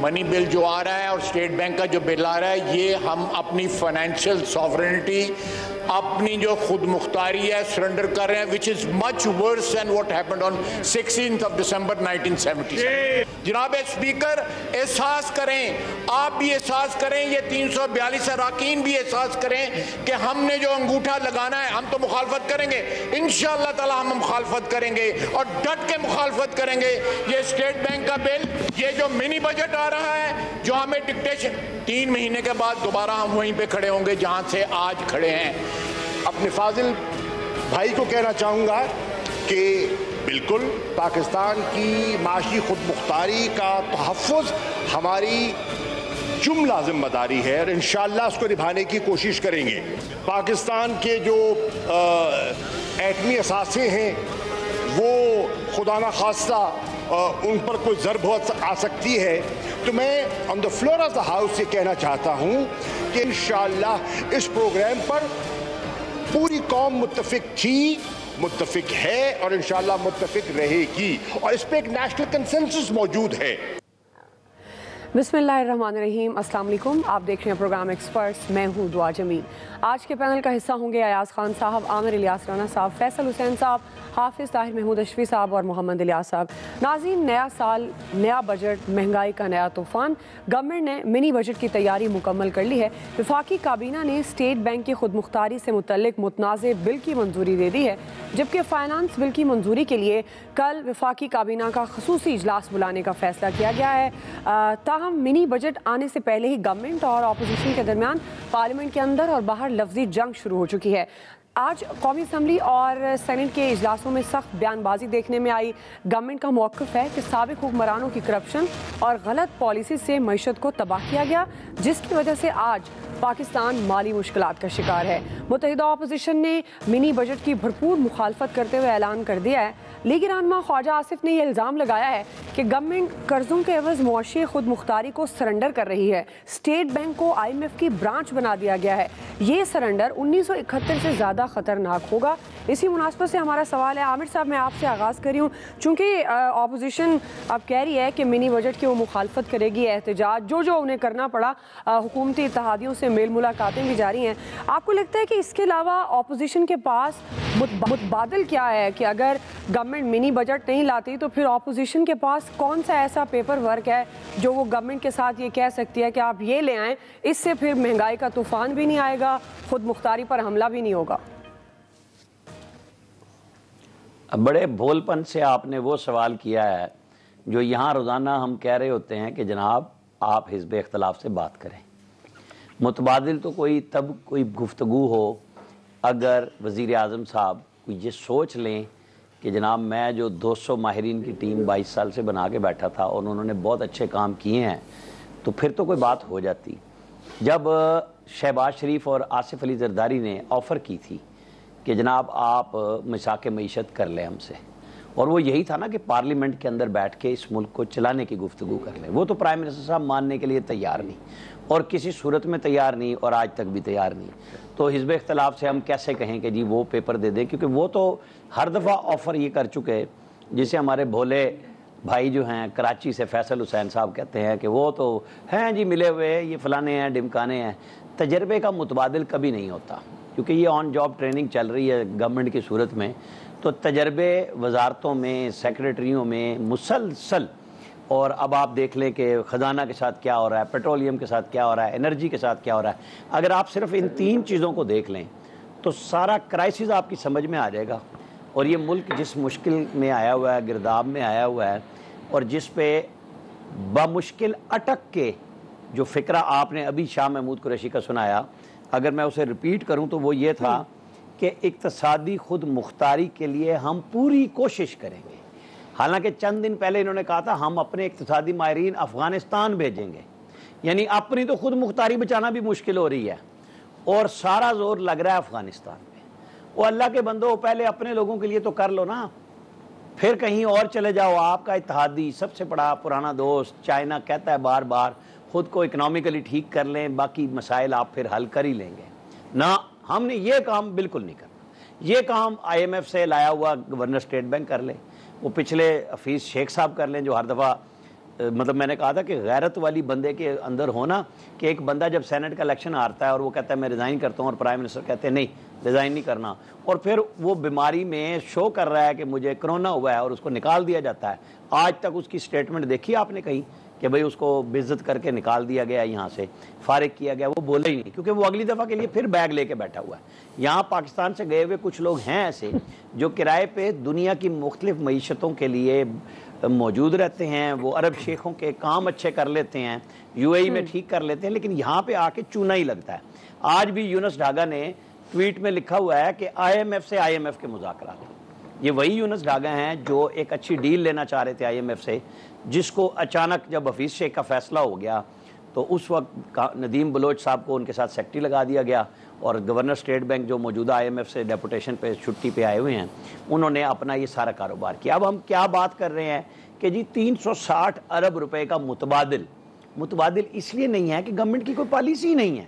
منی بل جو آ رہا ہے اور اسٹیٹ بینک کا جو بل آ رہا ہے، یہ ہم اپنی فائنینشیل سوورنٹی، اپنی جو خود مختاری ہے سرنڈر کر رہے ہیں، which is much worse than what happened on 16th of December 1977. جناب اسپیکر، احساس کریں، آپ بھی احساس کریں، یہ 342 اراکین بھی احساس کریں کہ ہم نے جو انگوٹھا لگانا ہے، ہم تو مخالفت کریں گے، انشاءاللہ تعالی ہم مخالفت کریں گے اور ڈٹ کے مخالفت کریں گے۔ یہ اسٹیٹ بینک کا بل، یہ جو منی بجٹ آ رہا ہے، جو ہمیں ڈکٹیشن، 3 مہینے کے بعد دوبارہ ہم وہیں پہ کھڑے ہوں گے جہاں سے آج کھڑے ہیں۔ اپنے فاضل بھائی کو کہنا چاہوں گا کہ بالکل پاکستان کی معاشی خود مختاری کا تحفظ ہماری جملہ ذمہ داری ہے اور انشاءاللہ اس کو نبھانے کی کوشش کریں گے۔ پاکستان کے جو ایٹمی اثاثے ہیں وہ خدا نخواستہ ان پر کوئی ضرب آ سکتی ہے، تو میں on the floor of the house یہ کہنا چاہتا ہوں کہ انشاءاللہ اس پروگرام پر پوری قوم متفق تھی، متفق ہے اور انشاءاللہ متفق رہے گی، اور اس پہ ایک نیشنل کنسنسس موجود ہے۔ بسم اللہ الرحمن الرحیم، السلام علیکم، آپ دیکھ رہے ہیں پروگرام ایکسپرٹس، میں ہوں دعا جمیل۔ آج کے پینل کا حصہ ہوں گے ایاز خان صاحب، عامر الیاس رانا صاحب، فیصل حسین صاحب، حافظ طاہر محمود اشفی صاحب اور محمد الیاس صاحب۔ ناظرین، نیا سال، نیا بجٹ، مہنگائی کا نیا طوفان، گورنمنٹ نے منی بجٹ کی تیاری مکمل کر لی ہے۔ وفاقی کابینہ نے اسٹیٹ بینک کی خود مختاری سے متعلق متنازع بل کی منظوری دے دی ہے، جبکہ فائنانس بل کی منظوری کے لیے کل وفاقی کابینہ کا خصوصی اجلاس بلانے کا فیصلہ کیا گیا ہے۔ تاہم منی بجٹ آنے سے پہلے ہی گورنمنٹ اور اپوزیشن کے درمیان پارلیمنٹ کے اندر اور باہر لفظی جنگ شروع ہو چکی ہے۔ آج قومی اسمبلی اور سینٹ کے اجلاسوں میں سخت بیان بازی دیکھنے میں آئی۔ گورنمنٹ کا موقف ہے کہ سابق حکمرانوں کی کرپشن اور غلط پالیسی سے معیشت کو تباہ کیا گیا، جس کی وجہ سے آج پاکستان مالی مشکلات کا شکار ہے۔ متحدہ اپوزیشن نے منی بجٹ کی بھرپور مخالفت کرتے ہوئے اعلان کر دیا ہے۔ لیگی رہنما خواجہ آصف نے یہ الزام لگایا ہے کہ گورنمنٹ قرضوں کے عوض معاشی خود مختاری کو سرنڈر کر رہی ہے۔ اسٹیٹ بینک کو IMF کی برانچ بنا دیا گیا ہے۔ یہ سرنڈر 1971 سے زیادہ خطرناک ہوگا۔ اسی مناسبت سے ہمارا سوال ہے، عامر صاحب میں آپ سے آغاز کر رہی ہوں، چونکہ اپوزیشن اب کہہ رہی ہے کہ منی بجٹ کی وہ مخالفت کرے گی، احتجاج جو انہیں کرنا پڑا، حکومتی اتحادیوں سے میل ملاقاتیں بھی جاری ہیں۔ آپ کو لگتا ہے کہ اس کے علاوہ اپوزیشن کے پاس متبادل کیا ہے کہ اگر گورنمنٹ منی بجٹ نہیں لاتی تو پھر اپوزیشن کے پاس کون سا ایسا پیپر ورک ہے جو وہ گورنمنٹ کے ساتھ یہ کہہ سکتی ہے کہ آپ یہ لے آئیں، اس سے پھر مہنگائی کا طوفان بھی نہیں آئے گا، خود مختاری پر حملہ بھی نہیں ہوگا؟ بڑے بھول پن سے آپ نے وہ سوال کیا ہے جو یہاں روزانہ ہم کہہ رہے ہوتے ہیں کہ جناب آپ حزب اختلاف سے بات کریں۔ متبادل تو کوئی گفتگو ہو اگر وزیر اعظم صاحب یہ سوچ لیں کہ جناب میں جو 200 ماہرین کی ٹیم 22 سال سے بنا کے بیٹھا تھا اور انہوں نے بہت اچھے کام کیے ہیں، تو پھر تو کوئی بات ہو جاتی۔ جب شہباز شریف اور آصف علی زرداری نے آفر کی تھی کہ جناب آپ مساق معیشت کر لیں ہم سے، اور وہ یہی تھا نا کہ پارلیمنٹ کے اندر بیٹھ کے اس ملک کو چلانے کی گفتگو کر لیں، وہ تو پرائم منسٹر صاحب ماننے کے لیے تیار نہیں اور کسی صورت میں تیار نہیں اور آج تک بھی تیار نہیں۔ تو حزب اختلاف سے ہم کیسے کہیں کہ جی وہ پیپر دے دیں، کیونکہ وہ تو ہر دفعہ آفر یہ کر چکے، جسے ہمارے بھولے بھائی جو ہیں کراچی سے فیصل حسین صاحب کہتے ہیں کہ وہ تو ہیں جی ملے ہوئے، یہ فلانے ہیں ڈمکانے ہیں۔ تجربے کا متبادل کبھی نہیں ہوتا، کیونکہ یہ آن جاب ٹریننگ چل رہی ہے گورنمنٹ کی صورت میں، تو تجربے وزارتوں میں، سیکریٹریوں میں مسلسل، اور اب آپ دیکھ لیں کہ خزانہ کے ساتھ کیا ہو رہا ہے، پیٹرولیم کے ساتھ کیا ہو رہا ہے، انرجی کے ساتھ کیا ہو رہا ہے۔ اگر آپ صرف ان 3 چیزوں کو دیکھ لیں تو سارا کرائسس آپ کی سمجھ میں آ جائے گا، اور یہ ملک جس مشکل میں آیا ہوا ہے، گرداب میں آیا ہوا ہے، اور جس پہ بمشکل اٹک کے جو فکرہ آپ نے ابھی شاہ محمود قریشی کا سنایا، اگر میں اسے ریپیٹ کروں تو وہ یہ تھا کہ اقتصادی خود مختاری کے لیے ہم پوری کوشش کریں گے۔ حالانکہ چند دن پہلے انہوں نے کہا تھا ہم اپنے اقتصادی ماہرین افغانستان بھیجیں گے، یعنی اپنی تو خود مختاری بچانا بھی مشکل ہو رہی ہے اور سارا زور لگ رہا ہے افغانستان پہ۔ وہ اللہ کے بندو پہلے اپنے لوگوں کے لیے تو کر لو نا، پھر کہیں اور چلے جاؤ۔ آپ کا اتحادی سب سے بڑا پرانا دوست چائنا کہتا ہے بار بار خود کو اکنامیکلی ٹھیک کر لیں، باقی مسائل آپ پھر حل کر ہی لیں گے۔ نہ، ہم نے یہ کام بالکل نہیں کرنا۔ یہ کام IMF سے لایا ہوا گورنر اسٹیٹ بینک کر لے، وہ پچھلے حفیظ شیخ صاحب کر لیں جو ہر دفعہ مطلب میں نے کہا تھا کہ غیرت والی بندے کے اندر ہونا کہ ایک بندہ جب سینٹ کا الیکشن آتا ہے اور وہ کہتا ہے میں ریزائن کرتا ہوں اور پرائم منسٹر کہتے ہیں نہیں ریزائن نہیں کرنا، اور پھر وہ بیماری میں شو کر رہا ہے کہ مجھے کرونا ہوا ہے اور اس کو نکال دیا جاتا ہے. آج تک اس کی سٹیٹمنٹ دیکھی آپ نے کہیں کہ بھئی اس کو بے عزت کر کے نکال دیا گیا، یہاں سے فارغ کیا گیا؟ وہ بولا ہی نہیں، کیونکہ وہ اگلی دفعہ کے لیے پھر بیگ لے کے بیٹھا ہوا ہے. یہاں پاکستان سے گئے ہوئے کچھ لوگ ہیں ایسے جو کرائے پہ دنیا کی مختلف معیشتوں کے لیے موجود رہتے ہیں، وہ عرب شیخوں کے کام اچھے کر لیتے ہیں، یو اے ای میں ٹھیک کر لیتے ہیں، لیکن یہاں پہ آ کے چونا ہی لگتا ہے. آج بھی یونس ڈھاگا نے ٹویٹ میں لکھا ہوا ہے کہ آئی ایم ایف سے آئی ایم ایف کے مذاکرات. یہ وہی یونس ڈھاگا ہیں جو ایک اچھی ڈیل لینا چاہ رہے تھے آئی ایم ایف سے، جس کو اچانک جب حفیظ شیخ کا فیصلہ ہو گیا تو اس وقت ندیم بلوچ صاحب کو ان کے ساتھ سیکٹری لگا دیا گیا، اور گورنر اسٹیٹ بینک جو موجودہ آئی ایم ایف سے ڈیپوٹیشن پہ چھٹی پہ آئے ہوئے ہیں انہوں نے اپنا یہ سارا کاروبار کیا. اب ہم کیا بات کر رہے ہیں کہ جی 360 ارب روپے کا متبادل اس لیے نہیں ہے کہ گورنمنٹ کی کوئی پالیسی نہیں ہے،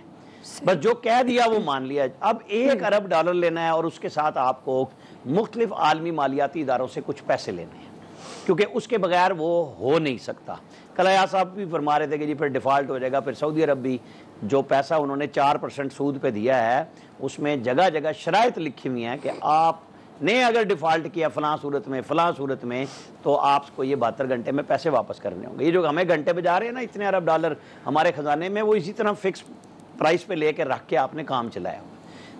بس جو کہہ دیا وہ مان لیا. اب 1 ارب ڈالر لینا ہے اور اس کے ساتھ آپ کو مختلف عالمی مالیاتی اداروں سے کچھ پیسے لینے ہیں، کیونکہ اس کے بغیر وہ ہو نہیں سکتا. کلیا صاحب بھی فرما رہے تھے کہ جی پھر ڈیفالٹ ہو جائے گا. پھر سعودی عرب بھی جو پیسہ انہوں نے 4% سود پہ دیا ہے اس میں جگہ جگہ شرائط لکھی ہوئی ہیں کہ آپ نے اگر ڈیفالٹ کیا فلاں صورت میں تو آپ کو یہ 72 گھنٹے میں پیسے واپس کرنے ہوں گے. یہ جو ہمیں گھنٹے پہ جا رہے ہیں نا اتنے ارب ڈالر ہمارے خزانے میں، وہ اسی طرح فکس پرائس پہ لے کے رکھ کے آپ نے کام چلایا ہوا.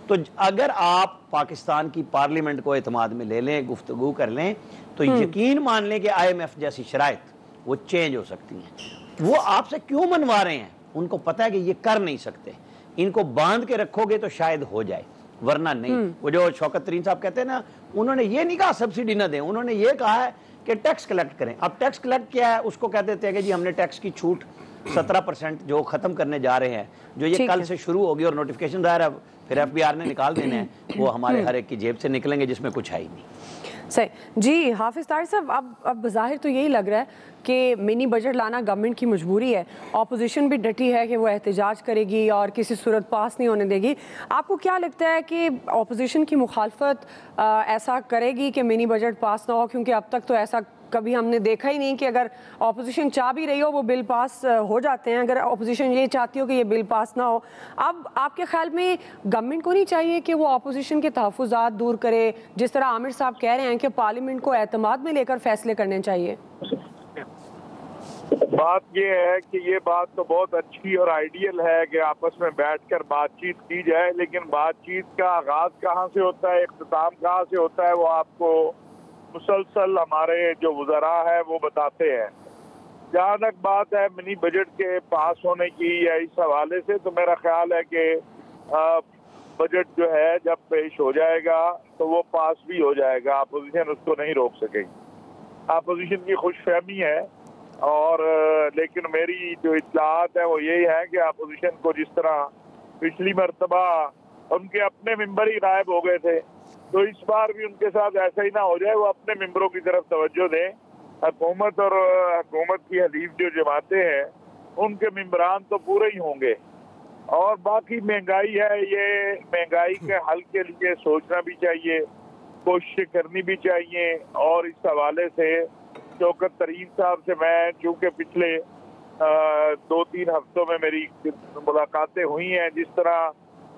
تو اگر آپ پاکستان کی پارلیمنٹ کو اعتماد میں لے لیں، گفتگو کر لیں، تو یقین مان لیں کہ آئی ایم ایف جیسی شرائط وہ چینج ہو سکتی ہیں. وہ آپ سے کیوں منوا رہے ہیں؟ ان کو پتہ ہے کہ یہ کر نہیں سکتے، ان کو باندھ کے رکھو گے تو شاید ہو جائے، ورنہ نہیں. وہ جو شوکت ترین صاحب کہتے ہیں نا، انہوں نے یہ نہیں کہا سبسڈی نہ دیں، انہوں نے یہ کہا ہے کہ ٹیکس کلیکٹ کریں. اب ٹیکس کلیکٹ کیا ہے؟ اس کو کہہ دیتے ہیں کہ جی ہم نے ٹیکس کی چھوٹ 17% جو ختم کرنے جا رہے ہیں، جو یہ کل سے شروع ہوگی اور نوٹیفیکیشن ظاہر ہے پھر ایف بی آر نے نکال دینے ہیں، وہ ہمارے ہر ایک کی جیب سے نکلیں گے جس میں کچھ ہے ہی نہیں. صحیح جی. حافظ طاہر صاحب، اب بظاہر تو یہی لگ رہا ہے کہ منی بجٹ لانا گورنمنٹ کی مجبوری ہے. اپوزیشن بھی ڈٹی ہے کہ وہ احتجاج کرے گی اور کسی صورت پاس نہیں ہونے دے گی. آپ کو کیا لگتا ہے کہ اپوزیشن کی مخالفت ایسا کرے گی کہ منی بجٹ پاس نہ ہو؟ کیونکہ اب تک تو ایسا کبھی ہم نے دیکھا ہی نہیں کہ اگر اپوزیشن چاہ بھی رہی ہو وہ بل پاس ہو جاتے ہیں. اگر اپوزیشن یہ چاہتی ہو کہ یہ بل پاس نہ ہو، اب آپ کے خیال میں گورنمنٹ کو نہیں چاہیے کہ وہ اپوزیشن کے تحفظات دور کرے، جس طرح عامر صاحب کہہ رہے ہیں کہ پارلیمنٹ کو اعتماد میں لے کر فیصلے کرنے چاہیے؟ بات یہ ہے کہ یہ بات تو بہت اچھی اور آئیڈیل ہے کہ آپس میں بیٹھ کر بات چیت کی جائے، لیکن بات چیت کا آغاز کہاں سے ہوتا ہے، اختتام کہاں سے ہوتا ہے، وہ آپ کو مسلسل ہمارے جو وزراء ہیں وہ بتاتے ہیں. جہاں تک بات ہے منی بجٹ کے پاس ہونے کی یا اس حوالے سے، تو میرا خیال ہے کہ بجٹ جو ہے جب پیش ہو جائے گا تو وہ پاس بھی ہو جائے گا. اپوزیشن اس کو نہیں روک سکے گی. اپوزیشن کی خوش فہمی ہے، اور لیکن میری جو اطلاعات ہیں وہ یہی ہے کہ اپوزیشن کو جس طرح پچھلی مرتبہ ان کے اپنے ممبر ہی غائب ہو گئے تھے، تو اس بار بھی ان کے ساتھ ایسا ہی نہ ہو جائے. وہ اپنے ممبروں کی طرف توجہ دیں. حکومت اور حکومت کی حلیف جو جماعتیں ہیں ان کے ممبران تو پورے ہی ہوں گے. اور باقی مہنگائی ہے، یہ مہنگائی کے حل کے لیے سوچنا بھی چاہیے، کوششیں کرنی بھی چاہیے. اور اس حوالے سے شوکت ترین صاحب سے میں چونکہ پچھلے 2-3 ہفتوں میں میری ملاقاتیں ہوئی ہیں، جس طرح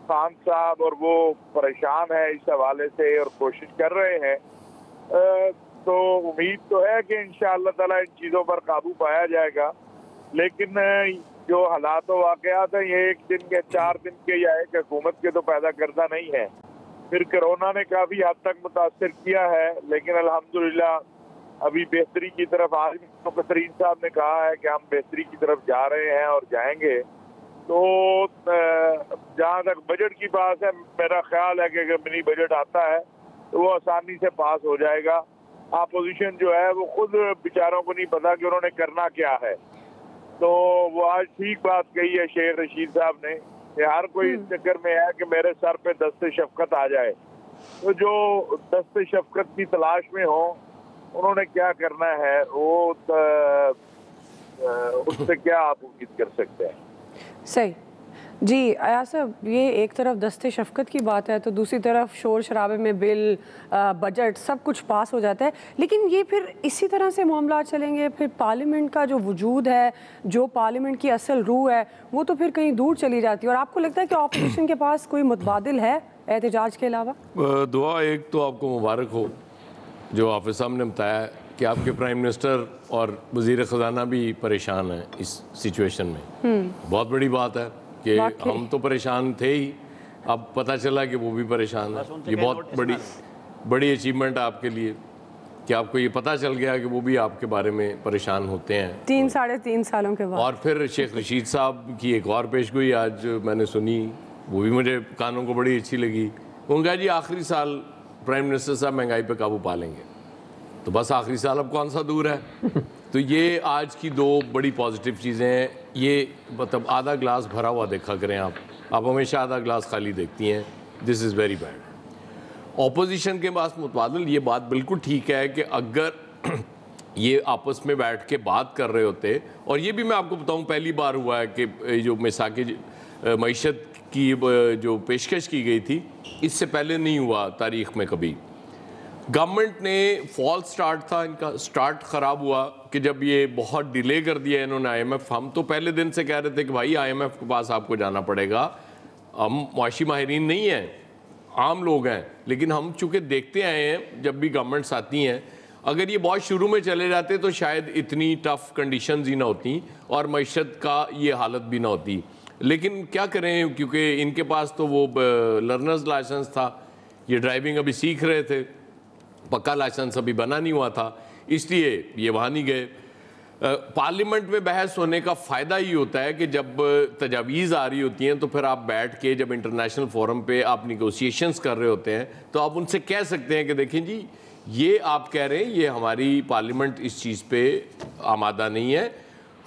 خان صاحب اور وہ پریشان ہے اس حوالے سے اور کوشش کر رہے ہیں، تو امید تو ہے کہ انشاءاللہ تعالی ان چیزوں پر قابو پایا جائے گا. لیکن جو حالات و واقعات ہیں یہ 1 دن کے 4 دن کے یا ایک حکومت کے تو پیدا کردہ نہیں ہے. پھر کرونا نے کافی حد تک متاثر کیا ہے، لیکن الحمدللہ ابھی بہتری کی طرف آج ترین صاحب نے کہا ہے کہ ہم بہتری کی طرف جا رہے ہیں اور جائیں گے. تو جہاں تک بجٹ کی بات ہے، میرا خیال ہے کہ اگر منی بجٹ آتا ہے تو وہ آسانی سے پاس ہو جائے گا. اپوزیشن جو ہے وہ خود بیچاروں کو نہیں پتا کہ انہوں نے کرنا کیا ہے. تو وہ آج ٹھیک بات کہی ہے شیخ رشید صاحب نے کہ ہر کوئی اس چکر میں ہے کہ میرے سر پہ دست شفقت آ جائے. تو جو دست شفقت کی تلاش میں ہوں انہوں نے کیا کرنا ہے، وہ اس سے کیا آپ امید کر سکتے ہیں. صحیح جی ایاز صاحب، یہ ایک طرف دست شفقت کی بات ہے تو دوسری طرف شور شرابے میں بل، بجٹ سب کچھ پاس ہو جاتا ہے، لیکن یہ پھر اسی طرح سے معاملات چلیں گے، پھر پارلیمنٹ کا جو وجود ہے، جو پارلیمنٹ کی اصل روح ہے، وہ تو پھر کہیں دور چلی جاتی ہے. اور آپ کو لگتا ہے کہ اپوزیشن کے پاس کوئی متبادل ہے احتجاج کے علاوہ؟ دعا ایک تو آپ کو مبارک ہو جو حافظ صاحب نے بتایا کہ آپ کے پرائم منسٹر اور وزیر خزانہ بھی پریشان ہیں اس سچویشن میں. بہت بڑی بات ہے کہ ہم تو پریشان تھے ہی، اب پتہ چلا کہ وہ بھی پریشان ہے. یہ بہت بڑی اچیومنٹ ہے آپ کے لیے کہ آپ کو یہ پتہ چل گیا کہ وہ بھی آپ کے بارے میں پریشان ہوتے ہیں 3-3.5 سالوں کے بعد. اور پھر شیخ رشید صاحب کی ایک اور پیشگوئی آج میں نے سنی، وہ بھی مجھے کانوں کو بڑی اچھی لگی. انہوں نے کہا جی آخری سال پرائم منسٹر صاحب مہنگائی پہ قابو پا لیں گے. تو بس آخری سال اب کون سا دور ہے. تو یہ آج کی دو بڑی پازیٹیو چیزیں ہیں. یہ مطلب آدھا گلاس بھرا ہوا دیکھا کریں آپ ہمیشہ آدھا گلاس خالی دیکھتی ہیں. دس از ویری بیڈ. اپوزیشن کے پاس متبادل، یہ بات بالکل ٹھیک ہے کہ اگر یہ آپس میں بیٹھ کے بات کر رہے ہوتے، اور یہ بھی میں آپ کو بتاؤں پہلی بار ہوا ہے کہ جو میثاق معیشت کی جو پیشکش کی گئی تھی، اس سے پہلے نہیں ہوا تاریخ میں کبھی. گورنمنٹ نے فالس سٹارٹ تھا، ان کا سٹارٹ خراب ہوا کہ جب یہ بہت ڈیلے کر دیا انہوں نے آئی ایم ایف. ہم تو پہلے دن سے کہہ رہے تھے کہ بھائی آئی ایم ایف کے پاس آپ کو جانا پڑے گا. ہم معاشی ماہرین نہیں ہیں، عام لوگ ہیں، لیکن ہم چونکہ دیکھتے آئے ہیں جب بھی گورنمنٹس آتی ہیں، اگر یہ بہت شروع میں چلے جاتے تو شاید اتنی ٹف کنڈیشنز ہی نہ ہوتی اور معیشت کا یہ حالت بھی نہ ہوتی. لیکن کیا کریں، کیونکہ ان کے پاس تو وہ لرنرز لائسنس تھا، یہ ڈرائیونگ ابھی سیکھ رہے تھے، پکا لائسنس ابھی بنا نہیں ہوا تھا، اس لیے یہ وہاں نہیں گئے. پارلیمنٹ میں بحث ہونے کا فائدہ یہ ہوتا ہے کہ جب تجاویز آ رہی ہوتی ہیں تو پھر آپ بیٹھ کے جب انٹرنیشنل فورم پہ آپ نیگوسیشنز کر رہے ہوتے ہیں تو آپ ان سے کہہ سکتے ہیں کہ دیکھیں جی یہ آپ کہہ رہے ہیں، یہ ہماری پارلیمنٹ اس چیز پہ آمادہ نہیں ہے،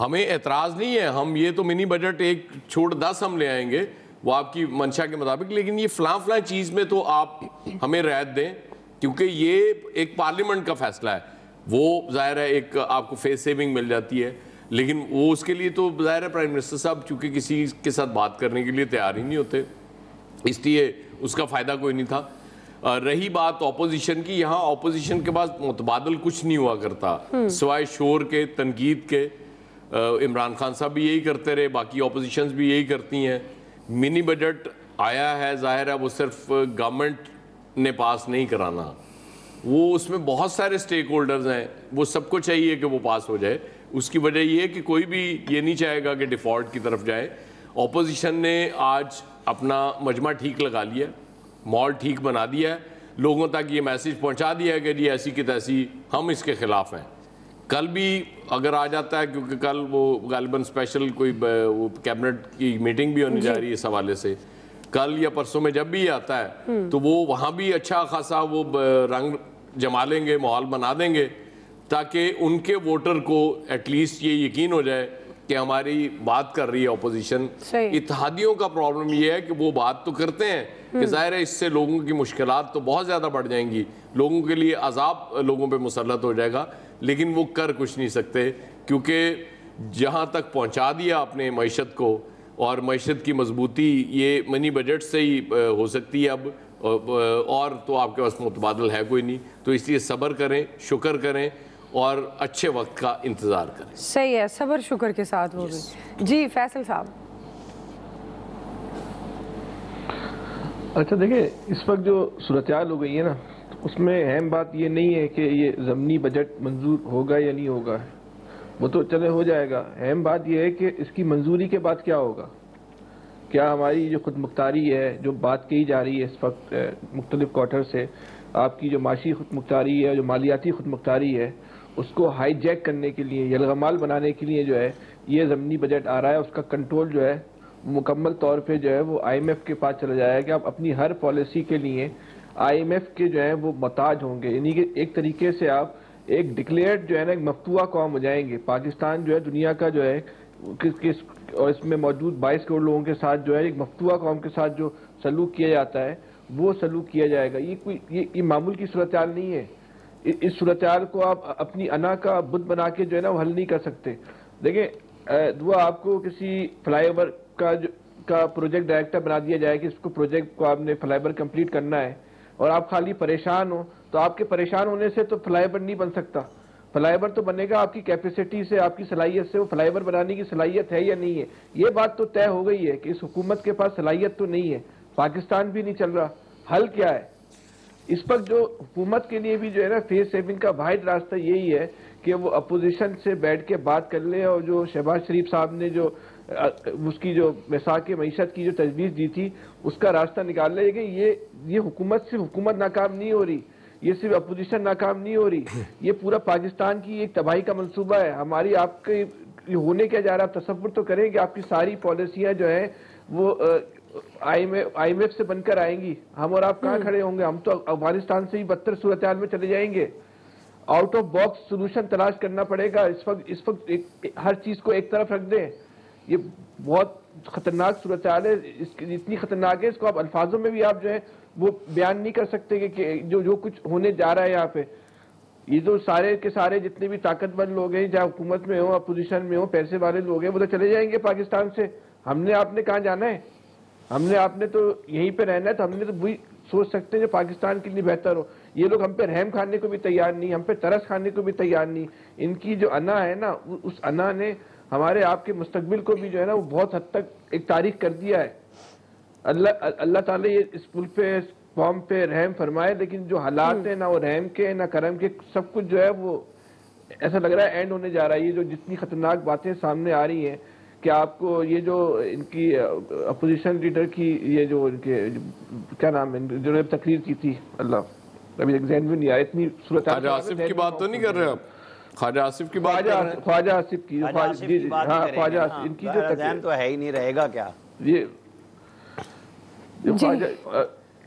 ہمیں اعتراض نہیں ہے، ہم یہ تو منی بجٹ ایک چھوٹ 10 ہم لے آئیں گے وہ آپ کی منشا کے مطابق، لیکن یہ فلاں چیز میں تو آپ ہمیں رعایت دیں، کیونکہ یہ ایک پارلیمنٹ کا فیصلہ ہے. وہ ظاہر ہے ایک آپ کو فیس سیونگ مل جاتی ہے، لیکن وہ اس کے لیے تو ظاہر ہے پرائم منسٹر صاحب چونکہ کسی کے ساتھ بات کرنے کے لیے تیار ہی نہیں ہوتے، اس لیے اس کا فائدہ کوئی نہیں تھا. رہی بات اپوزیشن کی، یہاں اپوزیشن کے پاس متبادل کچھ نہیں ہوا کرتا سوائے شور کے، تنقید کے. عمران خان صاحب بھی یہی کرتے رہے، باقی اپوزیشنز بھی یہی کرتی ہیں. منی بجٹ آیا ہے، ظاہر ہے وہ صرف گورنمنٹ نے پاس نہیں کرانا، وہ اس میں بہت سارے سٹیک ہولڈرز ہیں، وہ سب کو چاہیے کہ وہ پاس ہو جائے. اس کی وجہ یہ ہے کہ کوئی بھی یہ نہیں چاہے گا کہ ڈیفالٹ کی طرف جائے. اپوزیشن نے آج اپنا مجمع ٹھیک لگا لیا، مال ٹھیک بنا دیا ہے، لوگوں تک یہ میسیج پہنچا دیا ہے کہ جی ایسی کی تیسی ہم اس کے خلاف ہیں. کل بھی اگر آ جاتا ہے، کیونکہ کل وہ غالباً اسپیشل کوئی کیبنٹ کی میٹنگ بھی ہونے جا رہی ہے اس حوالے سے، کل یا پرسوں میں جب بھی آتا ہے تو وہ وہاں بھی اچھا خاصا وہ رنگ جما لیں گے، ماحول بنا دیں گے، تاکہ ان کے ووٹر کو ایٹ لیسٹ یہ یقین ہو جائے کہ ہماری بات کر رہی ہے اپوزیشن. اتحادیوں کا پرابلم یہ ہے کہ وہ بات تو کرتے ہیں کہ ظاہر ہے اس سے لوگوں کی مشکلات تو بہت زیادہ بڑھ جائیں گی، لوگوں کے لیے عذاب لوگوں پہ مسلط ہو جائے گا، لیکن وہ کر کچھ نہیں سکتے، کیونکہ جہاں تک پہنچا دیا اپنے معیشت کو، اور معیشت کی مضبوطی یہ منی بجٹ سے ہی ہو سکتی ہے اب، اور تو آپ کے پاس متبادل ہے کوئی نہیں. تو اس لیے صبر کریں، شکر کریں اور اچھے وقت کا انتظار کریں. صحیح ہے، صبر شکر کے ساتھ وہ بھی. جی فیصل صاحب. اچھا دیکھیں، اس وقت جو صورتحال ہو گئی ہے نا، اس میں اہم بات یہ نہیں ہے کہ یہ ضمنی بجٹ منظور ہوگا یا نہیں ہوگا، وہ تو چلے ہو جائے گا. اہم بات یہ ہے کہ اس کی منظوری کے بعد کیا ہوگا. کیا ہماری جو خود مختاری ہے، جو بات کہی جا رہی ہے اس وقت مختلف کوارٹر سے، آپ کی جو معاشی خود مختاری ہے، جو مالیاتی خود مختاری ہے، اس کو ہائی جیک کرنے کے لیے، یلغمال بنانے کے لیے جو ہے یہ ضمنی بجٹ آ رہا ہے. اس کا کنٹرول جو ہے مکمل طور پہ جو ہے وہ آئی ایم ایف کے پاس چلا جائے گا کہ آپ اپنی ہر پالیسی کے لیے آئی ایم ایف کے جو ہے وہ محتاج ہوں گے. یعنی کہ ایک طریقے سے آپ ایک ڈکلیئرڈ جو ہے نا ایک مفتوحہ قوم ہو جائیں گے. پاکستان جو ہے دنیا کا جو ہے اور اس میں موجود 22 کروڑ لوگوں کے ساتھ جو ہے ایک مفتوحہ قوم کے ساتھ جو سلوک کیا جاتا ہے وہ سلوک کیا جائے گا. یہ معمول کی صورتحال نہیں ہے. اس صورتحال کو آپ اپنی انا کا بت بنا کے جو ہے نا وہ حل نہیں کر سکتے. دیکھیں دعا آپ کو کسی فلائی اوور کا جو کا پروجیکٹ ڈائریکٹر بنا دیا جائے کہ اس کو پروجیکٹ کو آپ نے فلائی اوور کمپلیٹ کرنا ہے اور آپ خالی پریشان ہو, تو آپ کے پریشان ہونے سے تو فلائی اوور نہیں بن سکتا. فلائی اوور تو بنے گا آپ کی کیپیسٹی سے, آپ کی صلاحیت سے. وہ فلائی اوور بنانے کی صلاحیت ہے یا نہیں ہے, یہ بات تو طے ہو گئی ہے کہ اس حکومت کے پاس صلاحیت تو نہیں ہے. پاکستان بھی نہیں چل رہا. حل کیا ہے اس وقت؟ جو حکومت کے لیے بھی جو ہے نا فیس سیونگ کا واحد راستہ یہی ہے کہ وہ اپوزیشن سے بیٹھ کے بات کر لے, اور جو شہباز شریف صاحب نے جو اس کی جو مساق معیشت کی جو تجویز دی تھی اس کا راستہ نکال لے. کہ یہ حکومت صرف حکومت ناکام نہیں ہو رہی, یہ صرف اپوزیشن ناکام نہیں ہو رئی, یہ پورا پاکستان کی ایک تباہی کا منصوبہ ہے. ہماری آپ کے ہونے کیا جا رہا ہے, آپ تصور تو کریں کہ آپ کی ساری پالیسیاں جو ہیں وہ آئی ایم ایف سے بن کر آئیں گی. ہم اور آپ کہاں کھڑے ہوں گے؟ ہم تو افغانستان سے ہی بدتر صورتحال میں چلے جائیں گے. آؤٹ آف باکس سولوشن تلاش کرنا پڑے گا. اس وقت ہر چیز کو ایک طرف رکھ دیں. یہ بہت خطرناک صورتحال ہے. اتنی خطرناک ہے اس کو آپ الفاظوں میں بھی آپ جو ہے وہ بیان نہیں کر سکتے کہ جو کچھ ہونے جا رہا ہے یہاں پہ. یہ تو سارے کے سارے جتنے بھی طاقتور لوگ ہیں, چاہے حکومت میں ہوں, اپوزیشن میں ہوں, پیسے والے لوگ ہیں, وہ تو چلے جائیں گے پاکستان سے. ہم نے آپ نے کہاں جانا ہے؟ ہم نے آپ نے تو یہیں پہ رہنا ہے. تو ہم نے تو وہی سوچ سکتے ہیں جو پاکستان کے لیے بہتر ہو. یہ لوگ ہم پہ رحم کھانے کو بھی تیار نہیں, ہم پہ ترس کھانے کو بھی تیار نہیں. ان کی جو انا ہے نا, اس انا نے ہمارے آپ کے مستقبل کو بھی جو ہے نا وہ بہت حد تک ایک تاریخ کر دیا ہے. اللہ تعالیٰ یہ اس ملک پہ, اس قوم پہ رحم فرمائے. لیکن جو حالات ہیں نہ وہ رحم کے نہ کرم کے, سب کچھ جو ہے وہ ایسا لگ رہا ہے اینڈ ہونے جا رہا ہے. یہ جو جتنی خطرناک باتیں سامنے آ رہی ہیں کہ آپ کو یہ جو ان کی اپوزیشن لیڈر کی یہ جو ان کے کیا نام ہے جو نے تقریر کی تھی, اللہ ابھی ذہن میں نہیں آیا, اتنی صورت. خواجہ آصف کی بات تو نہیں کر رہے آپ؟ خواجہ آصف کی بات, خواجہ آصف کی, ہاں خواجہ آصف, ان کی جو ذہن تو ہے ہی نہیں رہے گا کیا یہ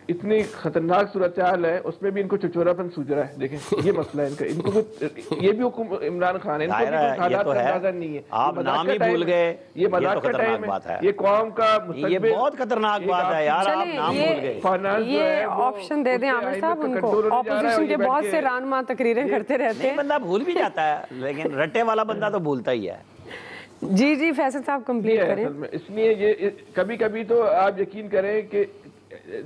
اتنی خطرناک صورتحال ہے, اس میں بھی ان کو چچورا پن سوچ رہا ہے. دیکھیں یہ مسئلہ ہے ان کا. ان کو یہ بھی عمران خان ہے, ان کو بھی کچھ حالات کا اندازہ نہیں ہے. آپ نام ہی بھول گئے, یہ مذاق کا ٹائم ہے, یہ قوم کا مستقبل, یہ بہت خطرناک بات ہے یار. آپ نام بھول گئے. یہ آپشن دے دیں عامر صاحب ان کو. اپوزیشن کے بہت سے رہنما تقریریں کرتے رہتے ہیں. بندہ بھول بھی جاتا ہے, لیکن رٹے والا بندہ تو بھولتا ہی ہے. جی جی فیصل صاحب کمپلیٹ کریں. اس لیے یہ کبھی کبھی تو آپ یقین کریں کہ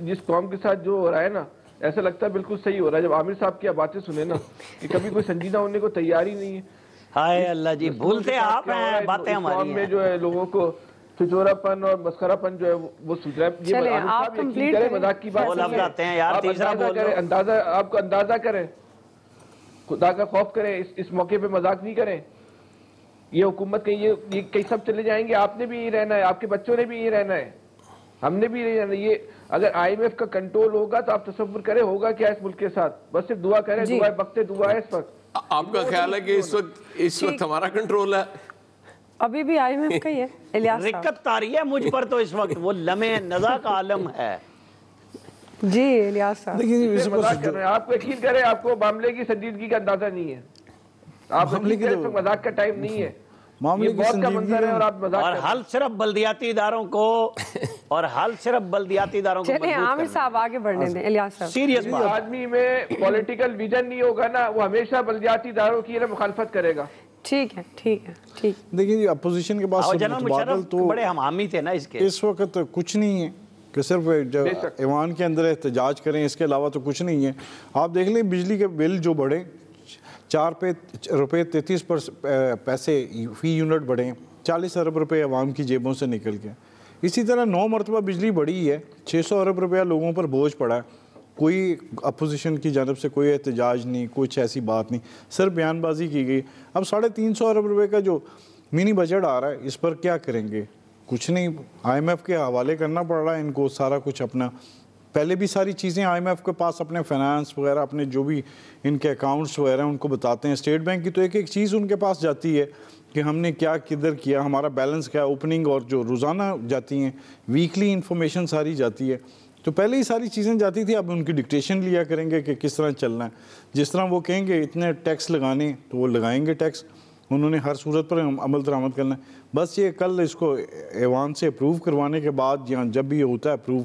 جس قوم کے ساتھ جو ہو رہا ہے نا, ایسا لگتا ہے بالکل صحیح ہو رہا ہے. جب عامر صاحب کی باتیں سنیں نا کہ کبھی کوئی سنجیدہ ہونے کو تیار ہی نہیں ہے. ہائے اللہ جی, بھولتے آپ ہیں باتیں ہماری میں جو ہے لوگوں کو چچورا پن اور مسخرہ پن جو ہے وہ سوچ رہا ہے. چلیں آپ کمپلیٹ کریں. مذاق کی بات آتے ہیں یار, اندازہ آپ کو اندازہ کریں, خدا کا خوف کریں. اس موقع پہ مذاق نہیں کریں. یہ حکومت یہ کئی سب چلے جائیں گے, آپ نے بھی یہی رہنا ہے, آپ کے بچوں نے بھی یہی رہنا ہے, ہم نے بھی یہی رہنا ہے. یہ اگر آئی ایم ایف کا کنٹرول ہوگا تو آپ تصور کریں ہوگا کیا اس ملک کے ساتھ. بس صرف دعا کریں, دعا وقت دعا ہے اس وقت. آپ کا خیال ہے کہ اس وقت ہمارا کنٹرول ہے؟ ابھی بھی آئی ایم ایف کا ہی ہے. الیاس رکت طاری ہے مجھ پر تو اس وقت, وہ لمحے نزا کا عالم ہے. جی الیاس صاحب آپ کو یقین کریں, آپ کو معاملے کی سنجیدگی کا اندازہ نہیں ہے. آپ مذاق کا ٹائم نہیں ہے. معاملے کی سنجیدگی اور حل صرف بلدیاتی اداروں کو چلیں عامر صاحب آگے بڑھنے دیں. الیاس صاحب سیریس بات, آدمی میں پولیٹیکل ویژن نہیں ہوگا نا, وہ ہمیشہ بلدیاتی اداروں کی مخالفت کرے گا. ٹھیک ہے ٹھیک ہے ٹھیک. دیکھیں جی اپوزیشن کے پاس متبادل تو بڑے ہم حامی تھے نا اس کے, اس وقت کچھ نہیں ہے کہ صرف ایوان کے اندر احتجاج کریں, اس کے علاوہ تو کچھ نہیں ہے. آپ دیکھ لیں بجلی کے بل جو بڑھے 4 روپے 33 پیسے فی یونٹ بڑھے, 40 ارب روپے عوام کی جیبوں سے نکل گئے. اسی طرح 9 مرتبہ بجلی بڑھی ہے, 600 ارب روپیہ لوگوں پر بوجھ پڑا ہے. کوئی اپوزیشن کی جانب سے کوئی احتجاج نہیں, کچھ ایسی بات نہیں, صرف بیان بازی کی گئی. اب 350 ارب روپے کا جو منی بجٹ آ رہا ہے اس پر کیا کریں گے؟ کچھ نہیں, آئی ایم ایف کے حوالے کرنا پڑ رہا ہے ان کو سارا کچھ. اپنا پہلے بھی ساری چیزیں آئی ایم ایف کے پاس اپنے فائنانس وغیرہ, اپنے جو بھی ان کے اکاؤنٹس وغیرہ ان کو بتاتے ہیں. اسٹیٹ بینک کی تو ایک چیز ان کے پاس جاتی ہے کہ ہم نے کیا کدھر کیا, ہمارا بیلنس کیا, اوپننگ اور جو روزانہ جاتی ہیں ویکلی انفارمیشن ساری جاتی ہے. تو پہلے ہی ساری چیزیں جاتی تھی, اب ان کی ڈکٹیشن لیا کریں گے کہ کس طرح چلنا ہے. جس طرح وہ کہیں گے اتنے ٹیکس لگانے تو وہ لگائیں گے ٹیکس, انہوں نے ہر صورت پر عمل درآمد کرنا ہے. بس یہ کل اس کو ایوان سے اپروو کروانے کے بعد, یا جب بھی یہ ہوتا ہے اپروو,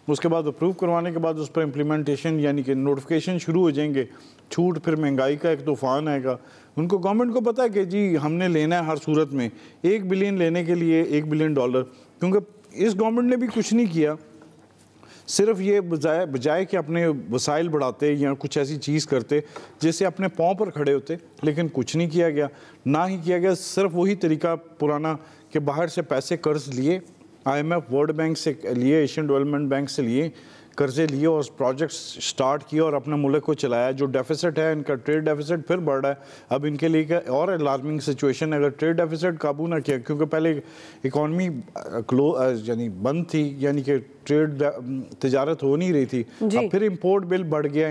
اس کے بعد اپروو کروانے کے بعد اس پر امپلیمنٹیشن یعنی کہ نوٹیفیکیشن شروع ہو جائیں گے. چھوٹ, پھر مہنگائی کا ایک طوفان آئے گا. ان کو گورنمنٹ کو پتہ ہے کہ جی ہم نے لینا ہے ہر صورت میں 1 بلین لینے کے لیے $1 بلین, کیونکہ اس گورنمنٹ نے بھی کچھ نہیں کیا, صرف یہ بجائے کہ اپنے وسائل بڑھاتے یا کچھ ایسی چیز کرتے جس سے اپنے پاؤں پر کھڑے ہوتے, لیکن کچھ نہیں کیا گیا, نہ ہی کیا گیا. صرف وہی طریقہ پرانا کہ باہر سے پیسے قرض لیے, I M F world bank سے لیے, ایشین ڈیولپمنٹ بینک سے لیے, قرضے لیے اور پروجیکٹس سٹارٹ کیے اور اپنے ملک کو چلایا. جو ڈیفیسٹ ہے ان کا ٹریڈ ڈیفیسٹ پھر بڑھ رہا ہے. اب ان کے لیے اور الارمنگ سچویشن ہے اگر ٹریڈ ڈیفیسٹ قابو نہ کیا, کیونکہ پہلے اکانومی یعنی بند تھی, یعنی کہ ٹریڈ تجارت ہو نہیں رہی تھی, اب پھر امپورٹ بل بڑھ گیا.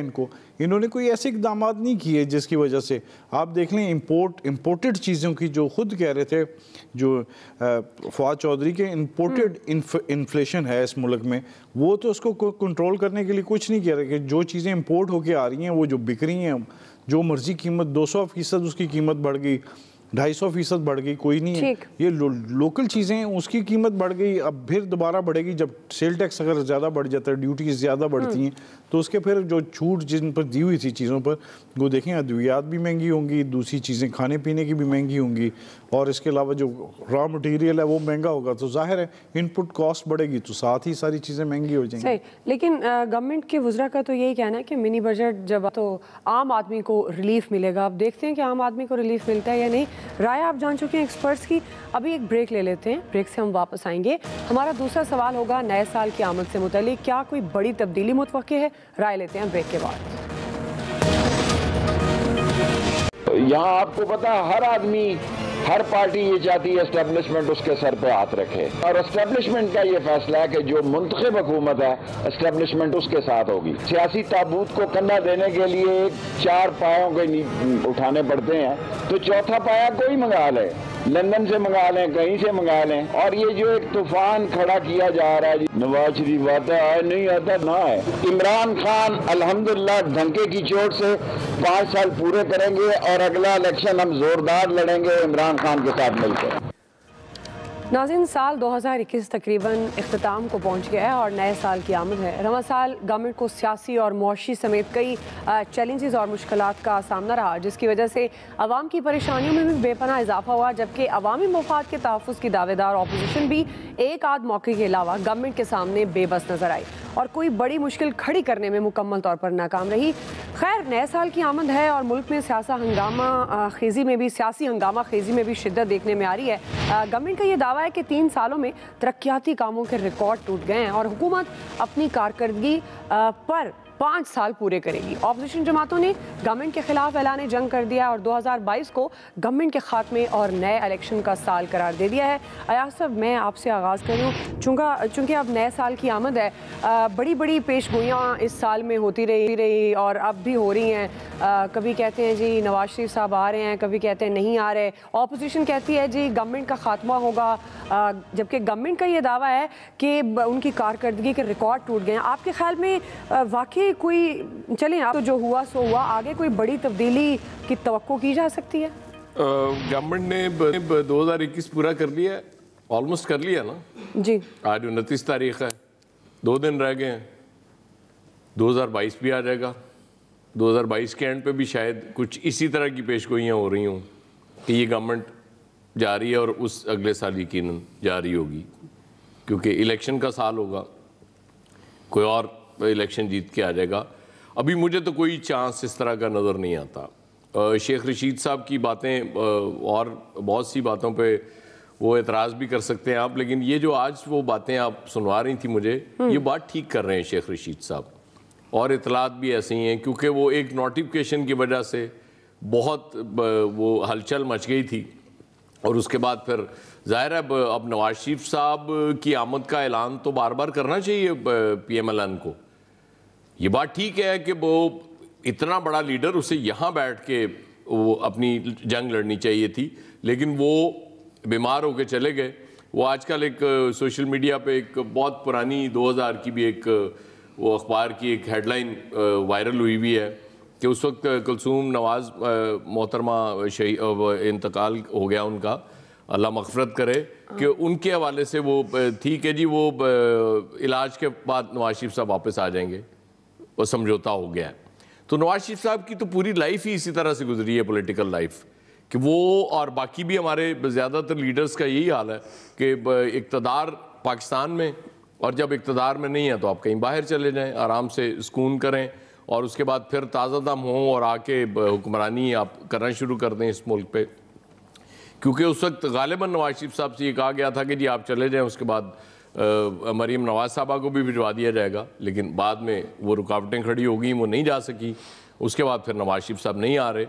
انہوں نے کوئی ایسے اقدامات نہیں کیے جس کی وجہ سے آپ دیکھ لیں امپورٹڈ چیزوں کی, جو خود کہہ رہے تھے جو فواد چودھری کے امپورٹڈ انفلیشن ہے اس ملک میں, وہ تو اس کو کنٹرول کرنے کے لیے کچھ نہیں کہہ رہے کہ جو چیزیں امپورٹ ہو کے آ رہی ہیں وہ جو بک رہی ہیں, جو مرضی قیمت 200% اس کی قیمت بڑھ گئی, 250% بڑھ گئی, کوئی نہیں ہے. یہ لوکل چیزیں ہیں اس کی قیمت بڑھ گئی, اب پھر دوبارہ بڑھے گی جب سیل ٹیکس اگر زیادہ بڑھ جاتا ہے, ڈیوٹیز زیادہ بڑھتی ہیں تو اس کے پھر جو چھوٹ جن پر دی ہوئی تھی چیزوں پر, وہ دیکھیں ادویات بھی مہنگی ہوں گی, دوسری چیزیں کھانے پینے کی بھی مہنگی ہوں گی, اور اس کے علاوہ جو را مٹیریل ہے وہ مہنگا ہوگا, تو ظاہر ہے ان پٹ کاسٹ بڑھے گی تو ساتھ ہی ساری چیزیں مہنگی ہو جائیں گی. لیکن گورنمنٹ کے وزراء کا تو یہی کہنا ہے کہ منی بجٹ جب تو عام آدمی کو ریلیف ملے گا. اب دیکھتے ہیں کہ عام آدمی کو ریلیف ملتا ہے یا نہیں. رائے آپ جان چکے ہیں ایکسپرٹس کی. ابھی ایک بریک لے لیتے ہیں, بریک سے ہم واپس آئیں گے. ہمارا دوسرا سوال ہوگا نئے سال کی آمد سے متعلق, کیا کوئی بڑی تبدیلی متوقع ہے؟ رائے لیتے ہیں بریک کے بعد. یہاں آپ کو پتا ہر آدمی ہر پارٹی یہ چاہتی ہے اسٹیبلشمنٹ اس کے سر پہ ہاتھ رکھے, اور اسٹیبلشمنٹ کا یہ فیصلہ ہے کہ جو منتخب حکومت ہے اسٹیبلشمنٹ اس کے ساتھ ہوگی. سیاسی تابوت کو کندھا دینے کے لیے 4 پایوں کے اٹھانے پڑتے ہیں, تو چوتھا پایا کوئی منگا لے, لندن سے منگا لیں, کہیں سے منگا لیں. اور یہ جو ایک طوفان کھڑا کیا جا رہا ہے, نواز شریف آتا ہے نہیں آتا نہ ہے. عمران خان الحمدللہ ڈھنکے کی چوٹ سے 5 سال پورے کریں گے, اور اگلا الیکشن ہم زوردار لڑیں گے عمران خان کے ساتھ مل کر. ناظرین, سال 2021 تقریباً اختتام کو پہنچ گیا ہے اور نئے سال کی آمد ہے. رواں سال گورنمنٹ کو سیاسی اور معاشی سمیت کئی چیلنجز اور مشکلات کا سامنا رہا, جس کی وجہ سے عوام کی پریشانیوں میں بھی بے پناہ اضافہ ہوا, جبکہ عوامی مفاد کے تحفظ کی دعوے دار اپوزیشن بھی ایک آدھ موقع کے علاوہ گورنمنٹ کے سامنے بے بس نظر آئی اور کوئی بڑی مشکل کھڑی کرنے میں مکمل طور پر ناکام رہی. خیر, نئے سال کی آمد ہے اور ملک میں سیاسی ہنگامہ خیزی میں بھی شدت دیکھنے میں آ رہی ہے. گورنمنٹ کا یہ دعویٰ ہے کہ 3 سالوں میں ترقیاتی کاموں کے ریکارڈ ٹوٹ گئے ہیں اور حکومت اپنی کارکردگی پر 5 سال پورے کرے گی. اپوزیشن جماعتوں نے گورنمنٹ کے خلاف اعلان جنگ کر دیا اور 2022 کو گورنمنٹ کے خاتمے اور نئے الیکشن کا سال قرار دے دیا ہے. ایاز صاحب, میں آپ سے آغاز کروں, چونکہ اب نئے سال کی آمد ہے, بڑی پیش گوئیاں اس سال میں ہوتی رہی اور اب بھی ہو رہی ہیں. کبھی کہتے ہیں جی نواز شریف صاحب آ رہے ہیں, کبھی کہتے ہیں نہیں آ رہے. اپوزیشن کہتی ہے جی گورنمنٹ کا خاتمہ ہوگا, جبکہ گورنمنٹ کا یہ دعویٰ ہے کہ ان کی کارکردگی کے ریکارڈ ٹوٹ گئے ہیں. آپ کے خیال میں واقعی کوئی, چلیں آپ تو جو ہوا سو ہوا, آگے کوئی بڑی تبدیلی کی توقع کی جا سکتی ہے؟ گورنمنٹ نے 2021 پورا کر لیا, آلموسٹ کر لیا نا جی. آج 29 تاریخ ہے, 2 دن رہ گئے ہیں, 2022 بھی آ جائے گا. 2022 کے اینڈ پہ بھی شاید کچھ اسی طرح کی پیش گوئیاں ہو رہی ہوں کہ یہ گورنمنٹ جاری ہے اور اس اگلے سال یقیناً جاری ہوگی, کیونکہ الیکشن کا سال ہوگا, کوئی اور الیکشن جیت کے آ جائے گا. ابھی مجھے تو کوئی چانس اس طرح کا نظر نہیں آتا. شیخ رشید صاحب کی باتیں اور بہت سی باتوں پہ وہ اعتراض بھی کر سکتے ہیں آپ, لیکن یہ جو آج وہ باتیں آپ سنوا رہی تھی مجھے, یہ بات ٹھیک کر رہے ہیں شیخ رشید صاحب, اور اطلاعات بھی ایسی ہیں, کیونکہ وہ ایک نوٹیفکیشن کی وجہ سے بہت وہ ہلچل مچ گئی تھی, اور اس کے بعد پھر ظاہر ہے اب نواز شریف صاحب کی آمد کا اعلان تو بار بار کرنا چاہیے پی ایم ایل این کو. یہ بات ٹھیک ہے کہ وہ اتنا بڑا لیڈر, اسے یہاں بیٹھ کے وہ اپنی جنگ لڑنی چاہیے تھی, لیکن وہ بیمار ہو کے چلے گئے. وہ آج کل ایک سوشل میڈیا پہ ایک بہت پرانی 2000 کی بھی ایک وہ اخبار کی ایک ہیڈ لائن وائرل ہوئی بھی ہے کہ اس وقت کلثوم نواز محترمہ انتقال ہو گیا ان کا, اللہ مغفرت کرے, کہ ان کے حوالے سے وہ تھی کہ جی وہ علاج کے بعد نواز شریف صاحب واپس آ جائیں گے, وہ سمجھوتا ہو گیا ہے. تو نواز شریف صاحب کی تو پوری لائف ہی اسی طرح سے گزری ہے, پولیٹیکل لائف, کہ وہ اور باقی بھی ہمارے زیادہ تر لیڈرز کا یہی حال ہے کہ اقتدار پاکستان میں، اور جب اقتدار میں نہیں ہے تو آپ کہیں باہر چلے جائیں، آرام سے سکون کریں، اور اس کے بعد پھر تازہ دم ہوں اور آ کے حکمرانی آپ کرنا شروع کر دیں اس ملک پہ. کیونکہ اس وقت غالباً نواز شریف صاحب سے یہ کہا گیا تھا کہ جی آپ چلے جائیں، اس کے بعد مریم نواز صاحبہ کو بھی بھجوا دیا جائے گا، لیکن بعد میں وہ رکاوٹیں کھڑی ہو گئیں، وہ نہیں جا سکی. اس کے بعد پھر نواز شریف صاحب نہیں آ رہے.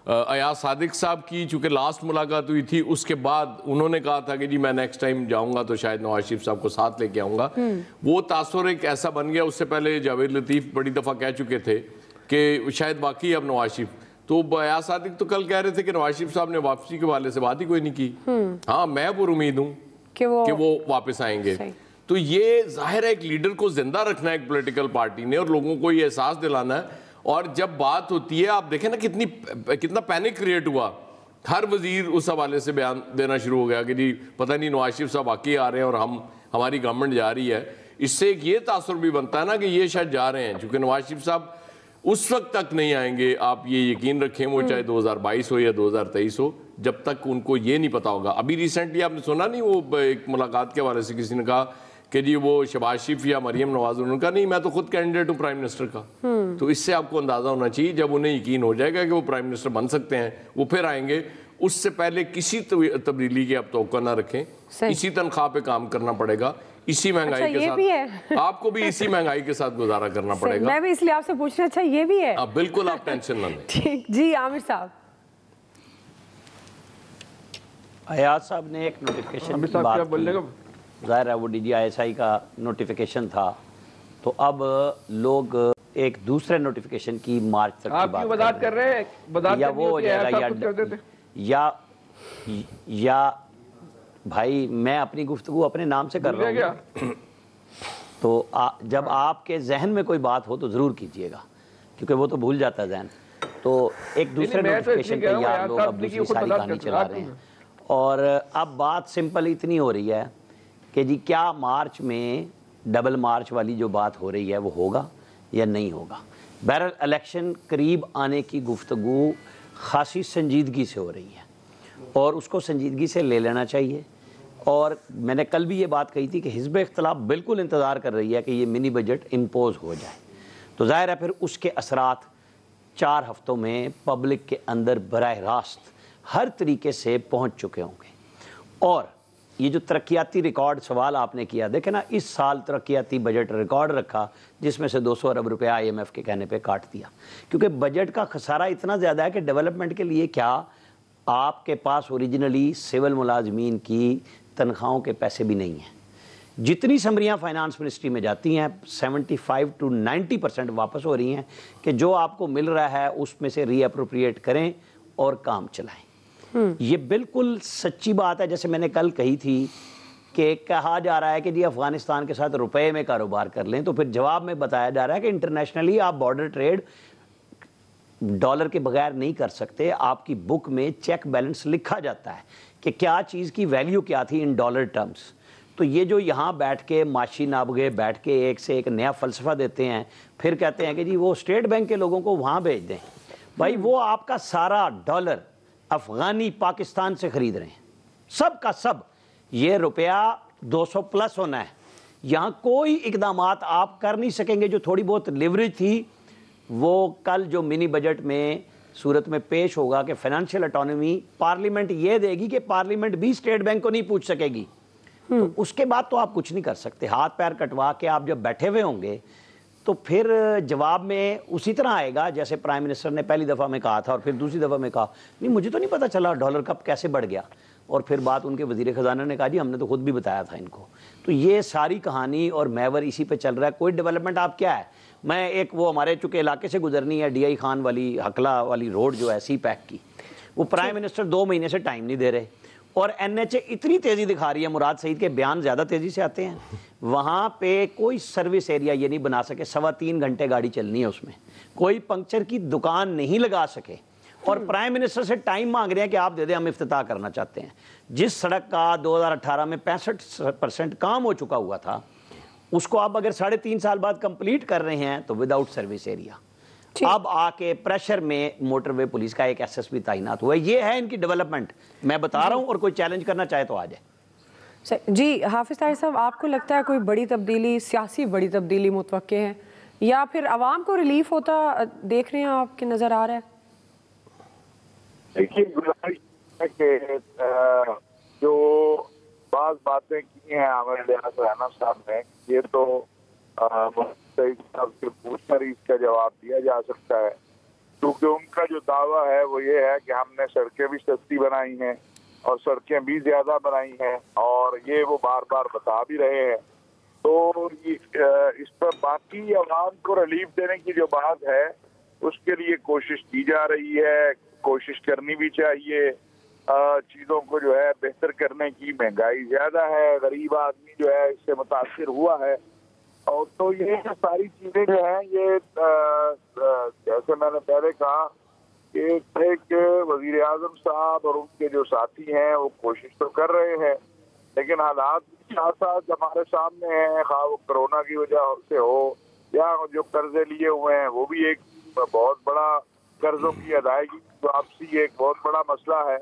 ایاز صادق صاحب کی چونکہ لاسٹ ملاقات ہوئی تھی، اس کے بعد انہوں نے کہا تھا کہ جی میں نیکسٹ ٹائم جاؤں گا تو شاید نواز شریف صاحب کو ساتھ لے کے آؤں گا. وہ تاثر ایک ایسا بن گیا. اس سے پہلے جاوید لطیف بڑی دفعہ کہہ چکے تھے کہ شاید واقعی اب نواز شریف، تو ایاز صادق تو کل کہہ رہے تھے کہ نواز شریف صاحب نے واپسی کے حوالے سے بات ہی کوئی نہیں کی. ہاں میں پر امید ہوں کہ وہ واپس آئیں گے. تو یہ ظاہر ہے ایک لیڈر کو زندہ رکھنا ہے ایک پولیٹیکل پارٹی نے، اور لوگوں کو یہ احساس دلانا ہے. اور جب بات ہوتی ہے آپ دیکھیں نا کتنا پینک کریٹ ہوا. ہر وزیر اس حوالے سے بیان دینا شروع ہو گیا کہ جی پتہ نہیں نواز شریف صاحب واقعی آ رہے ہیں اور ہماری گورنمنٹ جا رہی ہے. اس سے ایک یہ تاثر بھی بنتا ہے نا کہ یہ شاید جا رہے ہیں، چونکہ نواز شریف صاحب اس وقت تک نہیں آئیں گے. آپ یہ یقین رکھیں، وہ چاہے 2022 ہو یا 2023 ہو، جب تک ان کو یہ نہیں پتا ہوگا. ابھی ریسنٹلی آپ نے سنا نہیں، وہ ایک ملاقات کے حوالے سے کسی نے کہا کہ جی وہ شہباز شریف یا مریم نواز، انہوں نے کہا نہیں میں تو خود کینڈیڈیٹ ہوں پرائم منسٹر کا. تو اس سے آپ کو اندازہ ہونا چاہیے جب انہیں یقین ہو جائے گا کہ وہ پرائم منسٹر بن سکتے ہیں وہ پھر آئیں گے. اس سے پہلے کسی تبدیلی کی آپ توقع نہ رکھیں. اسی تنخواہ پہ کام کرنا پڑے گا، اسی مہنگائی کے ساتھ آپ کو بھی اسی مہنگائی کے ساتھ گزارا کرنا پڑے گا. میں بھی اس لیے آپ سے پوچھنا، اچھا یہ بھی ہے؟ بالکل آپ ٹینشن نہ لیں. ٹھیک جی عامر صاحب. ایاز صاحب نے ایک نوٹیفیکیشن کی بات کی، ظاہر ہے وہ DGI کا نوٹیفیکیشن تھا، تو اب لوگ ایک دوسرے نوٹیفیکیشن کی مارچ تک کی بات وضاحت کر رہے ہیں، یا وہ ہو جائے گا یا بھائی میں اپنی گفتگو اپنے نام سے کر رہا ہوں، تو جب آپ کے ذہن میں کوئی بات ہو تو ضرور کیجئے گا، کیونکہ وہ تو بھول جاتا ہے ذہن. تو ایک دوسرے نوٹیفیکیشن پہ یار لوگ اب دوسری ساری کہانی چلا رہے ہیں. اور اب بات سمپل اتنی ہو رہی ہے کہ جی کیا مارچ میں ڈبل مارچ والی جو بات ہو رہی ہے وہ ہوگا یا نہیں ہوگا. بہرحال الیکشن قریب آنے کی گفتگو خاصی سنجیدگی سے ہو رہی ہے اور اس کو سنجیدگی سے لے لینا چاہیے. اور میں نے کل بھی یہ بات کہی تھی کہ حزب اختلاف بالکل انتظار کر رہی ہے کہ یہ منی بجٹ امپوز ہو جائے. تو ظاہر ہے پھر اس کے اثرات 4 ہفتوں میں پبلک کے اندر براہ راست ہر طریقے سے پہنچ چکے ہوں گے. اور یہ جو ترقیاتی ریکارڈ سوال آپ نے کیا، دیکھیں نا اس سال ترقیاتی بجٹ ریکارڈ رکھا جس میں سے 200 ارب روپے IMF کے کہنے پہ کاٹ دیا، کیونکہ بجٹ کا خسارہ اتنا زیادہ ہے کہ ڈیولپمنٹ کے لیے کیا آپ کے پاس اوریجنلی سول ملازمین کی تنخواہوں کے پیسے بھی نہیں ہیں. جتنی سمریاں فائنانس منسٹری میں جاتی ہیں 75 to 90% واپس ہو رہی ہیں کہ جو آپ کو مل رہا ہے اس میں سے ری اپروپریٹ کریں اور کام چلائیں. یہ بالکل سچی بات ہے. جیسے میں نے کل کہی تھی کہ کہا جا رہا ہے کہ جی افغانستان کے ساتھ روپے میں کاروبار کر لیں، تو پھر جواب میں بتایا جا رہا ہے کہ انٹرنیشنلی آپ بارڈر ٹریڈ ڈالر کے بغیر نہیں کر سکتے. آپ کی بک میں چیک بیلنس لکھا جاتا ہے کہ کیا چیز کی ویلیو کیا تھی ان ڈالر ٹرمز. تو یہ جو یہاں بیٹھ کے معاشی نابغے بیٹھ کے ایک سے ایک نیا فلسفہ دیتے ہیں، پھر کہتے ہیں کہ جی وہ اسٹیٹ بینک کے لوگوں کو وہاں بھیج دیں. بھائی وہ آپ کا سارا ڈالر افغانی پاکستان سے خرید رہے ہیں، سب کا سب. یہ روپیہ 200 پلس ہونا ہے. یہاں کوئی اقدامات آپ کر نہیں سکیں گے. جو تھوڑی بہت لیوریج تھی وہ کل جو منی بجٹ میں صورت میں پیش ہوگا کہ فائنینشیل اٹانومی پارلیمنٹ یہ دے گی کہ پارلیمنٹ بھی اسٹیٹ بینک کو نہیں پوچھ سکے گی. تو اس کے بعد تو آپ کچھ نہیں کر سکتے. ہاتھ پیر کٹوا کے آپ جب بیٹھے ہوئے ہوں گے تو پھر جواب میں اسی طرح آئے گا جیسے پرائم منسٹر نے پہلی دفعہ میں کہا تھا اور پھر دوسری دفعہ میں کہا نہیں مجھے تو نہیں پتا چلا ڈالر کب کیسے بڑھ گیا. اور پھر بات ان کے وزیر خزانہ نے کہا جی ہم نے تو خود بھی بتایا تھا ان کو. تو یہ ساری کہانی اور محور اسی پہ چل رہا ہے. کوئی ڈیولپمنٹ آپ کیا ہے. میں ایک وہ ہمارے چونکہ علاقے سے گزرنی ہے DI خان والی حقلہ والی روڈ جو ہے سی پیک کی، وہ پرائم منسٹر 2 مہینے سے ٹائم نہیں دے رہے اور NHA اتنی تیزی دکھا رہی ہے. مراد سعید کے بیان زیادہ تیزی سے آتے ہیں. وہاں پہ کوئی سروس ایریا یہ نہیں بنا سکے. 3.25 گھنٹے گاڑی چلنی ہے اس میں. کوئی پنکچر کی دکان نہیں لگا سکے اور پرائم منسٹر سے ٹائم مانگ رہے ہیں کہ آپ دے دیں ہم افتتاح کرنا چاہتے ہیں. جس سڑک کا 2018 میں 65% کام ہو چکا ہوا تھا اس کو آپ اگر 3.5 سال بعد کمپلیٹ کر رہے ہیں تو وداؤٹ سروس ایریا. اب آ کے پریشر میں موٹر وے پولیس کا ایک SSP تعینات ہوا ہے. یہ ہے ان کی ڈیولپمنٹ. میں بتا رہا ہوں اور کوئی چیلنج کرنا چاہے تو آ جائے. جی حافظ طاہر صاحب، آپ کو لگتا ہے کوئی بڑی تبدیلی، سیاسی بڑی تبدیلی متوقع ہے یا پھر عوام کو ریلیف ہوتا دیکھ رہے ہیں آپ کے نظر آ رہا ہے؟ دیکھیے گزارش ہے کہ جو بعض باتیں کی ہیں عامر الیاس رانا صاحب نے، یہ تو سعید صاحب سے پوچھ کر اس کا جواب دیا جا سکتا ہے، کیونکہ ان کا جو دعویٰ ہے وہ یہ ہے کہ ہم نے سڑکیں بھی سستی بنائی ہیں اور سڑکیں بھی زیادہ بنائی ہیں، اور یہ وہ بار بار بتا بھی رہے ہیں. تو اس پر باقی عوام کو ریلیف دینے کی جو بات ہے اس کے لیے کوشش کی جا رہی ہے، کوشش کرنی بھی چاہیے. چیزوں کو جو ہے بہتر کرنے کی، مہنگائی زیادہ ہے، غریب آدمی جو ہے اس سے متاثر ہوا ہے، اور تو یہ ساری چیزیں جو ہیں یہ جیسے میں نے پہلے کہا کہ وزیر اعظم صاحب اور ان کے جو ساتھی ہیں وہ کوشش تو کر رہے ہیں، لیکن حالات ساتھ ساتھ ہمارے سامنے ہیں، خواہ وہ کرونا کی وجہ سے ہو یا جو قرضے لیے ہوئے ہیں وہ بھی ایک بہت بڑا قرضوں کی ادائیگی واپسی ایک بہت بڑا مسئلہ ہے.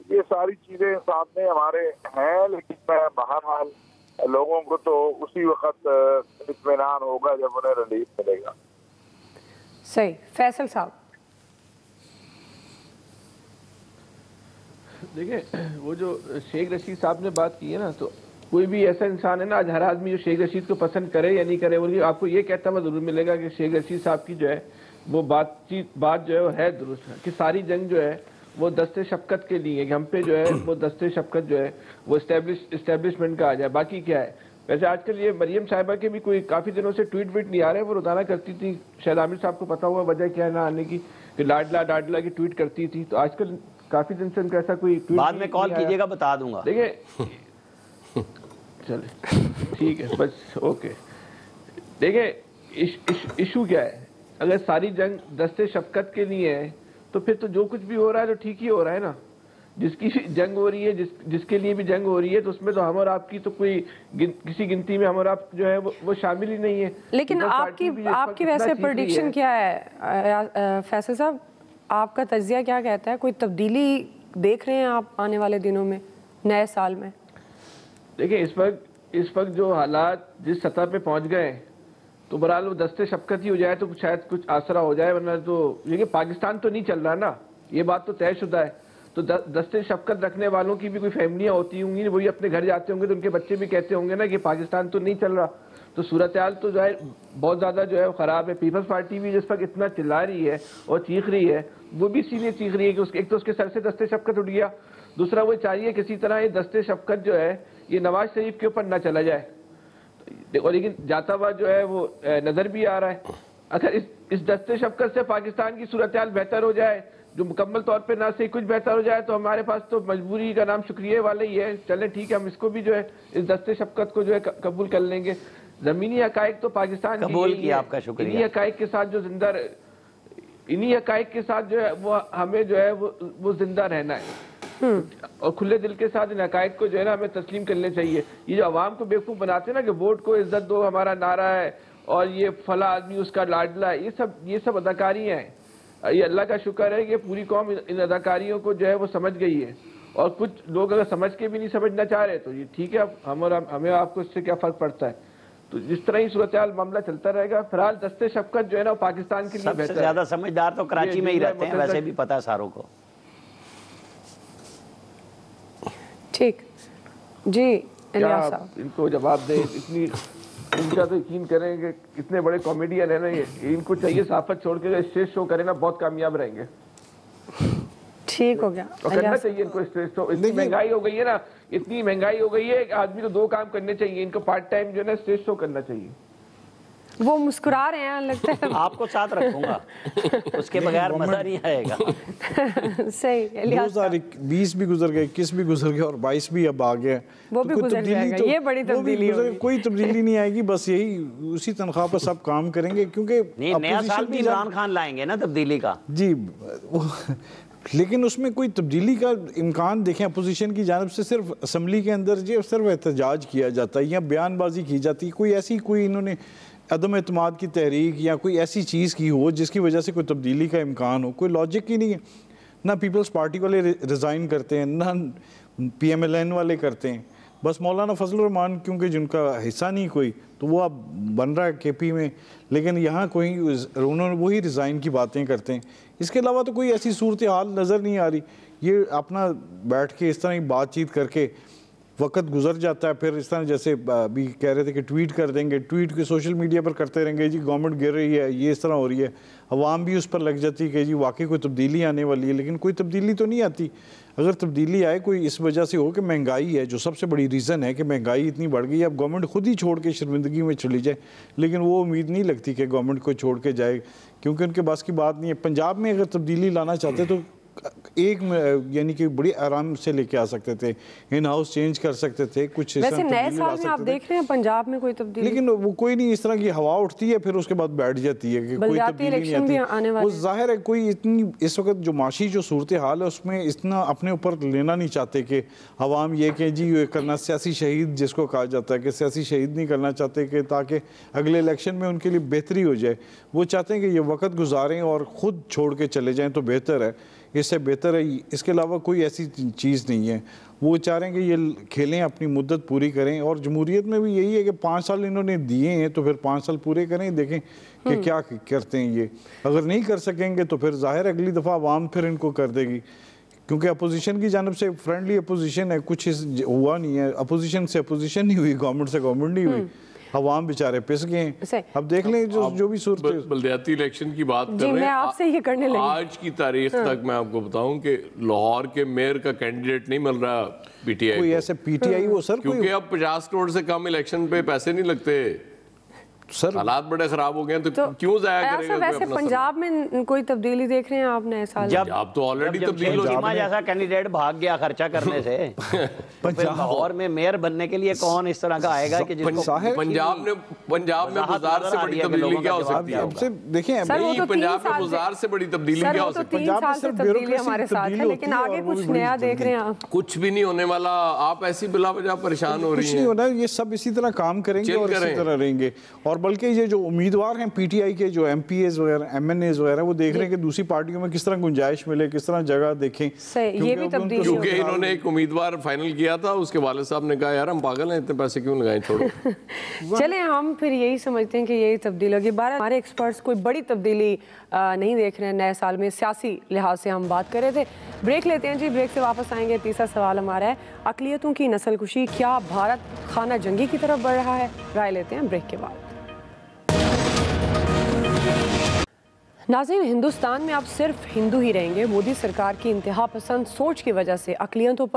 یہ ساری چیزیں سامنے ہمارے ہیں، لیکن بہرحال لوگوں کو تو اسی وقت اطمینان ہوگا جب انہیں ریلیف ملے گا. صحیح. فیصل صاحب دیکھیں، وہ جو شیخ رشید صاحب نے بات کی ہے نا، تو کوئی بھی ایسا انسان ہے نا آج ہر آدمی جو شیخ رشید کو پسند کرے یا نہیں کرے، وہ آپ کو یہ کہتا ہوا ضرور ملے گا کہ شیخ رشید صاحب کی جو ہے وہ بات جو ہے وہ ہے درست ہے، کہ ساری جنگ جو ہے وہ دست شفقت کے لیے، کہ ہم پہ جو ہے وہ دست شفقت جو ہے وہ اسٹیبلشمنٹ کا آ جائے. باقی کیا ہے؟ ویسے آج کل یہ مریم صاحبہ کے بھی کوئی کافی دنوں سے ٹویٹ نہیں آ رہے، وہ روزانہ کرتی تھی. شاید عامر صاحب کو پتا ہوا وجہ کیا ہے نہ آنے کی، کہ لاڈلا کی ٹویٹ کرتی تھی. تو آج کل کافی دن سے ان کا ایسا کوئی ٹویٹ بعد میں کال کیجیے گا، بتا دوں گا. دیکھیں چلے ٹھیک ہے بس اوکے. دیکھیں ایشو کیا ہے، اگر ساری جنگ دست شفقت کے لیے ہے تو پھر تو جو کچھ بھی ہو رہا ہے تو ٹھیک ہی ہو رہا ہے نا. جس کی جنگ ہو رہی ہے، جس کے لیے بھی جنگ ہو رہی ہے، تو اس میں تو ہم اور آپ کی تو کوئی کسی گنتی میں ہم اور آپ جو ہے وہ شامل ہی نہیں ہے. لیکن آپ کی ویسے پریڈکشن کیا ہے فیصل صاحب؟ آپ کا تجزیہ کیا کہتا ہے؟ کوئی تبدیلی دیکھ رہے ہیں آپ آنے والے دنوں میں، نئے سال میں؟ دیکھیں اس وقت جو حالات جس سطح پہ پہنچ گئے ہیں تو برحال وہ دست شفقت ہی ہو جائے تو شاید کچھ آسرا ہو جائے، ورنہ تو یہ پاکستان تو نہیں چل رہا نا، یہ بات تو طے شدہ ہے. تو دست شفقت رکھنے والوں کی بھی کوئی فیملیاں ہوتی ہوں گی، وہی اپنے گھر جاتے ہوں گے تو ان کے بچے بھی کہتے ہوں گے نا کہ پاکستان تو نہیں چل رہا. تو صورتحال تو جو ہے بہت زیادہ جو ہے خراب ہے. پیپلز پارٹی بھی جس وقت اتنا چلا رہی ہے اور چیخ رہی ہے، وہ بھی اسی لیے چیخ رہی ہے کہ ایک تو اس کے سر سے دست شفقت اٹھ گیا، دوسرا وہ چاہیے کسی طرح یہ دست شفقت جو ہے یہ نواز شریف کے اوپر نہ چلا جائے. دیکھو لیکن جاتا ہوا جو ہے وہ نظر بھی آ رہا ہے. اگر اس دست شفقت سے پاکستان کی صورتحال بہتر ہو جائے، جو مکمل طور پہ نہ سے کچھ بہتر ہو جائے، تو ہمارے پاس تو مجبوری کا نام شکریہ والا ہی ہے. چلیں ٹھیک ہے، ہم اس کو بھی جو ہے اس دست شفقت کو جو ہے قبول کر لیں گے. زمینی حقائق تو پاکستان قبول کیا، آپ کا شکریہ. انہی حقائق کے ساتھ انہی حقائق کے ساتھ جو ہے وہ ہمیں جو ہے وہ زندہ رہنا ہے، اور کھلے دل کے ساتھ ان حقائق کو جو ہے نا ہمیں تسلیم کرنے چاہیے. یہ جو عوام کو بیوقوف بناتے ہیں نا کہ ووٹ کو عزت دو ہمارا نعرہ ہے اور یہ فلاں آدمی اس کا لاڈلا ہے، یہ سب اداکاریاں ہیں. یہ اللہ کا شکر ہے کہ پوری قوم ان اداکاریوں کو جو ہے وہ سمجھ گئی ہے، اور کچھ لوگ اگر سمجھ کے بھی نہیں سمجھنا چاہ رہے تو یہ ٹھیک ہے، ہمیں آپ کو اس سے کیا فرق پڑتا ہے. تو جس طرح ہی صورتحال معاملہ چلتا رہے گا. فی الحال دست شفقت جو ہے نا پاکستان کے لیے سب سے زیادہ سمجھدار تو کراچی میں ہی رہتے ہیں، ویسے بھی پتہ ہے ساروں کو. ٹھیک جی الیاس صاحب ان کو جواب دیں. اتنی ان کا تو یقین کریں کہ اتنے بڑے کامیڈین ہیں نا، یہ ان کو چاہیے صحافت چھوڑ کے اسٹیج شو کریں نا، بہت کامیاب رہیں گے. ٹھیک ہو گیا. اور کرنا چاہیے ان کو اسٹیج شو. اتنی مہنگائی ہو گئی ہے نا، اتنی مہنگائی ہو گئی ہے کہ آدمی کو 2 کام کرنے چاہیے. ان کو پارٹ ٹائم جو ہے نا اسٹیج شو کرنا چاہیے. وہ مسکرا رہے ہیں، لگتا ہے آپ کو ساتھ رکھوں گا، اس کے بغیر مزہ نہیں آئے گا. صحیح. 2020 بھی گزر گئے، 21 بھی گزر گئے، اور 22 بھی اب آ گئے. وہ بھی گزر جائے گا. یہ بڑی تبدیلی ہوگی. کوئی تبدیلی نہیں آئے گی، بس یہی اسی تنخواہ پر سب کام کریں گے. کیونکہ نیا سال بھی عمران خان لائیں گے نا تبدیلی کا. جی لیکن اس میں کوئی تبدیلی کا امکان دیکھیں اپوزیشن کی جانب سے صرف اسمبلی کے اندر جو صرف احتجاج کیا جاتا ہے یا بیان بازی کی جاتی ہے. کوئی انہوں نے عدم اعتماد کی تحریک یا کوئی ایسی چیز کی ہو جس کی وجہ سے کوئی تبدیلی کا امکان ہو، کوئی لاجک ہی نہیں ہے. نہ پیپلز پارٹی والے ریزائن کرتے ہیں، نہ پی ایم ایل این والے کرتے ہیں، بس مولانا فضل الرحمان کیونکہ جن کا حصہ نہیں کوئی تو وہ اب بن رہا ہے کے پی میں، لیکن یہاں کوئی انہوں نے وہی ریزائن کی باتیں کرتے ہیں. اس کے علاوہ تو کوئی ایسی صورتحال نظر نہیں آ رہی. یہ اپنا بیٹھ کے اس طرح ہی بات چیت کر کے وقت گزر جاتا ہے. پھر اس طرح جیسے ابھی کہہ رہے تھے کہ ٹویٹ کر دیں گے، ٹویٹ کے سوشل میڈیا پر کرتے رہیں گے جی گورنمنٹ گر رہی ہے، یہ اس طرح ہو رہی ہے. عوام بھی اس پر لگ جاتی ہے کہ جی واقعی کوئی تبدیلی آنے والی ہے، لیکن کوئی تبدیلی تو نہیں آتی. اگر تبدیلی آئے کوئی اس وجہ سے ہو کہ مہنگائی ہے، جو سب سے بڑی ریزن ہے کہ مہنگائی اتنی بڑھ گئی ہے، اب گورنمنٹ خود ہی چھوڑ کے شرمندگی میں چلی جائے، لیکن وہ امید نہیں لگتی کہ گورنمنٹ کو چھوڑ کے جائے، کیونکہ ان کے بس کی بات نہیں ہے. پنجاب میں اگر تبدیلی لانا چاہتے تو ایک یعنی کہ بڑی آرام سے لے کے آ سکتے تھے، ان ہاؤس چینج کر سکتے تھے، کچھ ویسے نئے سال میں آپ دیکھ رہے ہیں پنجاب میں کوئی تبدیلی، لیکن وہ کوئی نہیں، اس طرح کی ہوا اٹھتی ہے پھر اس کے بعد بیٹھ جاتی ہے کہ کوئی تبدیلی نہیں آتی. وہ ظاہر ہے کوئی اتنی اس وقت جو معاشی جو صورتحال ہے اس میں اتنا اپنے اوپر لینا نہیں چاہتے کہ عوام یہ کہ جی یہ کرنا سیاسی شہید جس کو کہا جاتا ہے کہ سیاسی شہید نہیں کرنا چاہتے کہ تاکہ اگلے الیکشن میں ان کے لیے بہتری ہو جائے. وہ چاہتے ہیں کہ یہ وقت گزاریں اور خود چھوڑ کے چلے جائیں تو بہتر ہے، اس سے بہتر ہے. اس کے علاوہ کوئی ایسی چیز نہیں ہے. وہ چاہ رہے ہیں کہ یہ کھیلیں، اپنی مدت پوری کریں، اور جمہوریت میں بھی یہی ہے کہ 5 سال انہوں نے دیے ہیں تو پھر 5 سال پورے کریں، دیکھیں کہ کیا کرتے ہیں. یہ اگر نہیں کر سکیں گے تو پھر ظاہر اگلی دفعہ عوام پھر ان کو کر دے گی، کیونکہ اپوزیشن کی جانب سے فرینڈلی اپوزیشن ہے، کچھ ہوا نہیں ہے. اپوزیشن سے اپوزیشن نہیں ہوئی، گورنمنٹ سے گورنمنٹ نہیں ہوئی، عوام بیچارے پس گئے ہیں. اب دیکھ لیں جو بھی صورت ہے. بلدیاتی الیکشن کی بات کر رہے ہیں، آج کی تاریخ تک میں آپ کو بتاؤں کہ لاہور کے میئر کا کینڈیڈیٹ نہیں مل رہا پی ٹی آئی کوئی ایسے پی ٹی آئی وہ سر، کیونکہ اب 50 کروڑ سے کم الیکشن پہ پیسے نہیں لگتے. سر حالات بڑے خراب ہو گئے ہیں تو کیوں ضائع کرے گا. ویسے پنجاب میں کوئی تبدیلی دیکھ رہے ہیں آپ نئے سال؟ جب تو آلریڈی تبدیل ہو چیمہ جیسا کینڈیڈیٹ بھاگ گیا خرچہ کرنے سے، لاہور میں میئر بننے کے لیے کون اس طرح کا آئے گا کہ پنجاب میں بازار سے بڑی تبدیلی کیا ہو سکتی ہے؟ دیکھیں پنجاب میں بازار سے بڑی تبدیلی کیا ہو سکتی ہے؟ پنجاب میں صرف تبدیلی ہمارے ساتھ ہے، لیکن آگے کچھ نیا دیکھ رہے ہیں آپ؟ کچھ بھی نہیں ہونے والا. آپ ایسی بلا وجہ پریشان ہو رہی ہیں. کچھ نہیں ہونا، یہ سب اسی طرح کام کریں گے اور اسی طرح رہیں گے. اور بلکہ یہ جو امیدوار ہیں پی ٹی آئی کے، جو ایم پی ایز وغیرہ، ایم این ایز وغیرہ، وہ دیکھ رہے ہیں کہ دوسری پارٹیوں میں کس طرح گنجائش ملے، کس طرح جگہ دیکھیں. یہ بھی تبدیلی، کیونکہ انہوں نے ایک امیدوار فائنل کیا تھا، اس کے والد صاحب نے کہا یار ہم پاگل ہیں، اتنے پیسے کیوں لگائیں، چھوڑو. چلیں ہم پھر یہی سمجھتے ہیں کہ یہی تبدیلی ہوگی. ہمارے ایکسپرٹس کوئی بڑی تبدیلی نہیں دیکھ رہے ہیں نئے سال میں. سیاسی لحاظ سے ہم بات کر رہے تھے. بریک لیتے ہیں جی، بریک سے واپس آئیں گے. تیسرا سوال ہمارا ہے، اقلیتوں کی نسل کشی، کیا بھارت خانہ جنگی کی طرف بڑھ رہا ہے؟ رائے لیتے ہیں بریک کے بعد. ناظرین، ہندوستان میں اب صرف ہندو ہی رہیں گے. مودی سرکار کی انتہا پسند سوچ کی وجہ سے اقلیتوں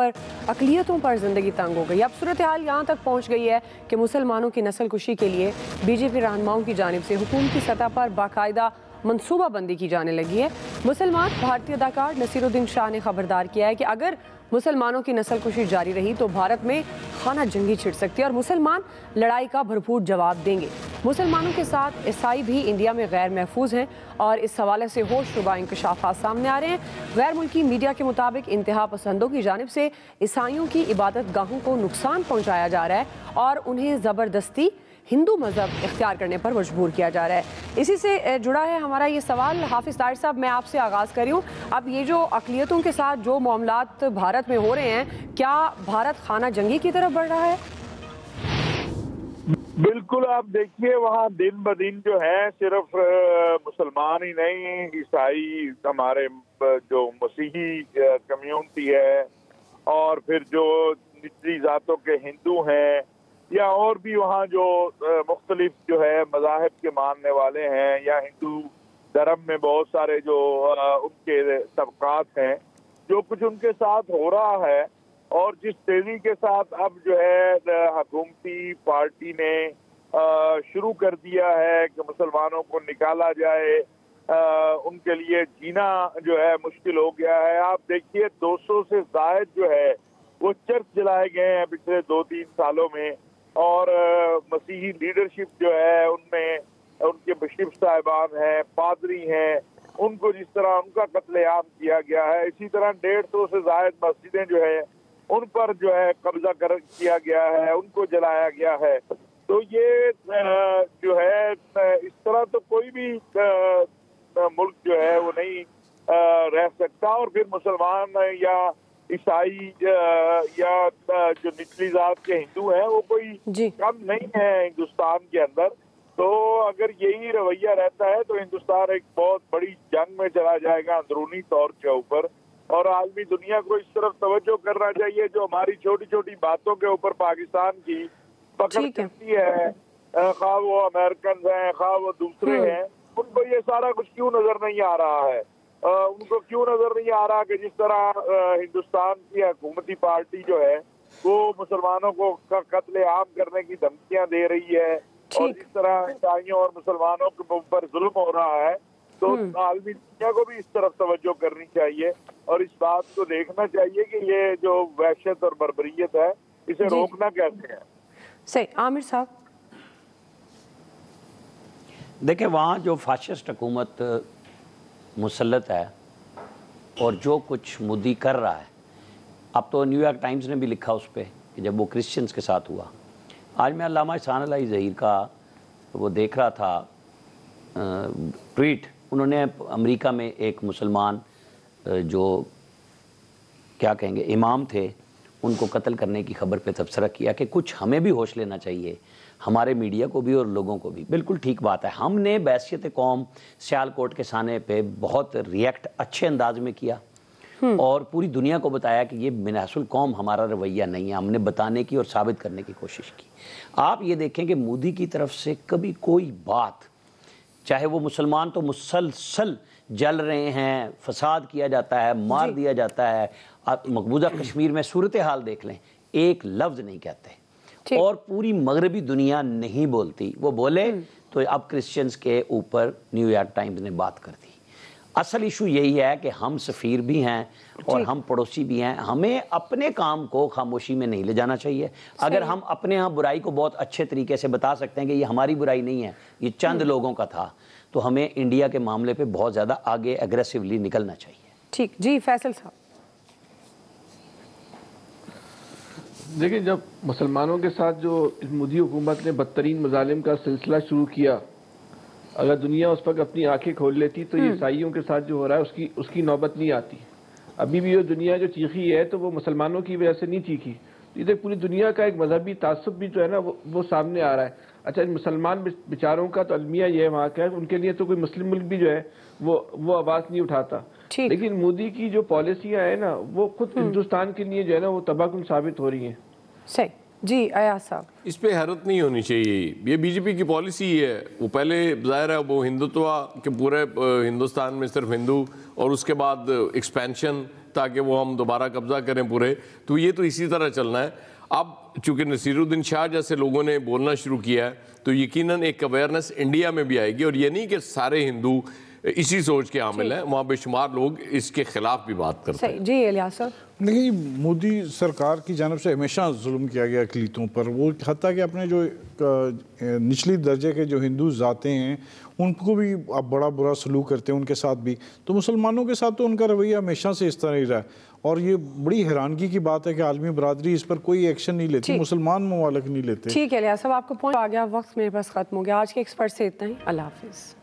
پر زندگی تنگ ہو گئی. اب صورتحال یہاں تک پہنچ گئی ہے کہ مسلمانوں کی نسل کشی کے لیے بی جے پی رہنماؤں کی جانب سے حکومتی سطح پر باقاعدہ منصوبہ بندی کی جانے لگی ہے. مسلمان بھارتی اداکار نصیر الدین شاہ نے خبردار کیا ہے کہ اگر مسلمانوں کی نسل کشی جاری رہی تو بھارت میں خانہ جنگی چھڑ سکتی ہے اور مسلمان لڑائی کا بھرپور جواب دیں گے. مسلمانوں کے ساتھ عیسائی بھی انڈیا میں غیر محفوظ ہیں اور اس حوالے سے ہوش ربا انکشافات سامنے آ رہے ہیں. غیر ملکی میڈیا کے مطابق انتہا پسندوں کی جانب سے عیسائیوں کی عبادت گاہوں کو نقصان پہنچایا جا رہا ہے اور انہیں زبردستی ہندو مذہب اختیار کرنے پر مجبور کیا جا رہا ہے. اسی سے جڑا ہے ہمارا یہ سوال. حافظ طاہر صاحب، میں آپ سے آغاز کر رہی ہوں. اب یہ جو اقلیتوں کے ساتھ جو معاملات بھارت میں ہو رہے ہیں، کیا بھارت خانہ جنگی کی طرف بڑھ رہا ہے؟ بالکل. آپ دیکھیے وہاں دن بدن جو ہے صرف مسلمان ہی نہیں، عیسائی، ہمارے جو مسیحی کمیونٹی ہے، اور پھر جو نچلی ذاتوں کے ہندو ہیں، یا اور بھی وہاں جو مختلف جو ہے مذاہب کے ماننے والے ہیں، یا ہندو دھرم میں بہت سارے جو ان کے طبقات ہیں، جو کچھ ان کے ساتھ ہو رہا ہے اور جس تیزی کے ساتھ اب جو ہے حکومتی پارٹی نے شروع کر دیا ہے کہ مسلمانوں کو نکالا جائے، ان کے لیے جینا جو ہے مشکل ہو گیا ہے. آپ دیکھیے 200 سے زائد جو ہے وہ چرچ جلائے گئے ہیں پچھلے 2-3 سالوں میں، اور مسیحی لیڈرشپ جو ہے ان میں ان کے بشپ صاحبان ہیں، پادری ہیں، ان کو جس طرح ان کا قتل عام کیا گیا ہے، اسی طرح 150 سے زائد مسجدیں جو ہے ان پر جو ہے قبضہ کیا گیا ہے، ان کو جلایا گیا ہے. تو یہ جو ہے اس طرح تو کوئی بھی ملک جو ہے وہ نہیں رہ سکتا. اور پھر مسلمان یا عیسائی یا جو نچلی ذات کے ہندو ہیں وہ کوئی کم نہیں ہے ہندوستان کے اندر. تو اگر یہی رویہ رہتا ہے تو ہندوستان ایک بہت بڑی جنگ میں چلا جائے گا اندرونی طور کے اوپر. اور عالمی دنیا کو اس طرف توجہ کرنا چاہیے جو ہماری چھوٹی چھوٹی باتوں کے اوپر پاکستان کی پکڑ کرتی ہے, خواہ وہ امریکنز ہیں خواہ وہ دوسرے ہیں, ان کو یہ سارا کچھ کیوں نظر نہیں آ رہا ہے؟ ان کو کیوں نظر نہیں آ رہا کہ جس طرح ہندوستان کی حکومتی پارٹی جو ہے وہ مسلمانوں کو قتل عام کرنے کی دھمکیاں دے رہی ہے اور جس طرح عیسائیوں اور مسلمانوں کے اوپر ظلم ہو رہا ہے, تو عالمی دنیا کو بھی اس طرف توجہ کرنی چاہیے اور اس بات کو دیکھنا چاہیے کہ یہ جو وحشت اور بربریت ہے اسے روکنا کیسے ہے. صحیح. عامر صاحب دیکھیں, وہاں جو فاشسٹ حکومت مسلط ہے اور جو کچھ مودی کر رہا ہے, اب تو نیو یارک ٹائمز نے بھی لکھا اس پہ کہ جب وہ کرسچنز کے ساتھ ہوا. آج میں علامہ احسان اللہ ظہیر کا وہ دیکھ رہا تھا ٹویٹ. انہوں نے امریکہ میں ایک مسلمان جو کیا کہیں گے امام تھے ان کو قتل کرنے کی خبر پہ تبصرہ کیا کہ کچھ ہمیں بھی ہوش لینا چاہیے, ہمارے میڈیا کو بھی اور لوگوں کو بھی. بالکل ٹھیک بات ہے. ہم نے بحیثیت قوم سیالکوٹ کے سانے پہ بہت ریئیکٹ اچھے انداز میں کیا اور پوری دنیا کو بتایا کہ یہ من حیث القوم ہمارا رویہ نہیں ہے. ہم نے بتانے کی اور ثابت کرنے کی کوشش کی. آپ یہ دیکھیں کہ مودی کی طرف سے کبھی کوئی بات, چاہے وہ مسلمان تو مسلسل جل رہے ہیں, فساد کیا جاتا ہے, مار دیا جاتا ہے. آپ مقبوضہ کشمیر میں صورتحال دیکھ لیں, ایک لفظ نہیں کہتے اور پوری مغربی دنیا نہیں بولتی. وہ بولے تو اب کرسچنز کے اوپر نیو یارک ٹائمز نے بات کر دی. اصل ایشو یہی ہے کہ ہم سفیر بھی ہیں اور ہم پڑوسی بھی ہیں. ہمیں اپنے کام کو خاموشی میں نہیں لے جانا چاہیے. اگر ہم اپنے ہاں برائی کو بہت اچھے طریقے سے بتا سکتے ہیں کہ یہ ہماری برائی نہیں ہے, یہ چند لوگوں کا تھا, تو ہمیں انڈیا کے معاملے پہ بہت زیادہ آگے ایگریسولی نکلنا چاہیے. ٹھیک. جی فیصل صاحب. دیکھیں, جب مسلمانوں کے ساتھ جو مودی حکومت نے بدترین مظالم کا سلسلہ شروع کیا, اگر دنیا اس وقت اپنی آنکھیں کھول لیتی تو یہ عیسائیوں کے ساتھ جو ہو رہا ہے اس کی نوبت نہیں آتی. ابھی بھی یہ دنیا جو چیخی ہے تو وہ مسلمانوں کی وجہ سے نہیں چیخی. یہ پوری دنیا کا ایک مذہبی تعصب بھی جو ہے نا وہ سامنے آ رہا ہے. اچھا, مسلمان بیچاروں کا تو المیہ یہ ہے وہاں کا, ان کے لیے تو کوئی مسلم ملک بھی جو ہے وہ آواز نہیں اٹھاتا. لیکن مودی کی جو پالیسیاں ہیں نا وہ خود ہندوستان کے لیے جو ہے نا وہ تباہ کن ثابت ہو رہی ہیں. صحیح. جی ایاز صاحب. اس پہ حیرت نہیں ہونی چاہیے. یہ بی جے پی کی پالیسی ہے. وہ پہلے ظاہر ہے وہ ہندوتوا کہ پورے ہندوستان میں صرف ہندو, اور اس کے بعد ایکسپینشن تاکہ وہ ہم دوبارہ قبضہ کریں پورے. تو یہ تو اسی طرح چلنا ہے. اب چونکہ نصیر الدین شاہ جیسے لوگوں نے بولنا شروع کیا ہے تو یقیناً ایک اویئرنیس انڈیا میں بھی آئے گی. اور یہ نہیں کہ سارے ہندو اسی سوچ کے عامل ہیں, وہاں بے شمار لوگ اس کے خلاف بھی بات کرتے ہیں. جی الیاس صاحب. نہیں, مودی سرکار کی جانب سے ہمیشہ ظلم کیا گیا اقلیتوں پر. وہ حتیٰ کہ اپنے جو نچلی درجے کے جو ہندو ذاتیں ہیں ان کو بھی اب بڑا برا سلوک کرتے ہیں ان کے ساتھ بھی. تو مسلمانوں کے ساتھ تو ان کا رویہ ہمیشہ سے اس طرح ہی رہا ہے. اور یہ بڑی حیرانگی کی بات ہے کہ عالمی برادری اس پر کوئی ایکشن نہیں لیتی, مسلمان ممالک نہیں لیتے. ٹھیک ہے الیاس صاحب, آپ کو پوائنٹ آ گیا, وقت میرے پاس ختم ہو گیا. آج کے ایکسپرٹ سے اتنا ہی. اللہ حافظ.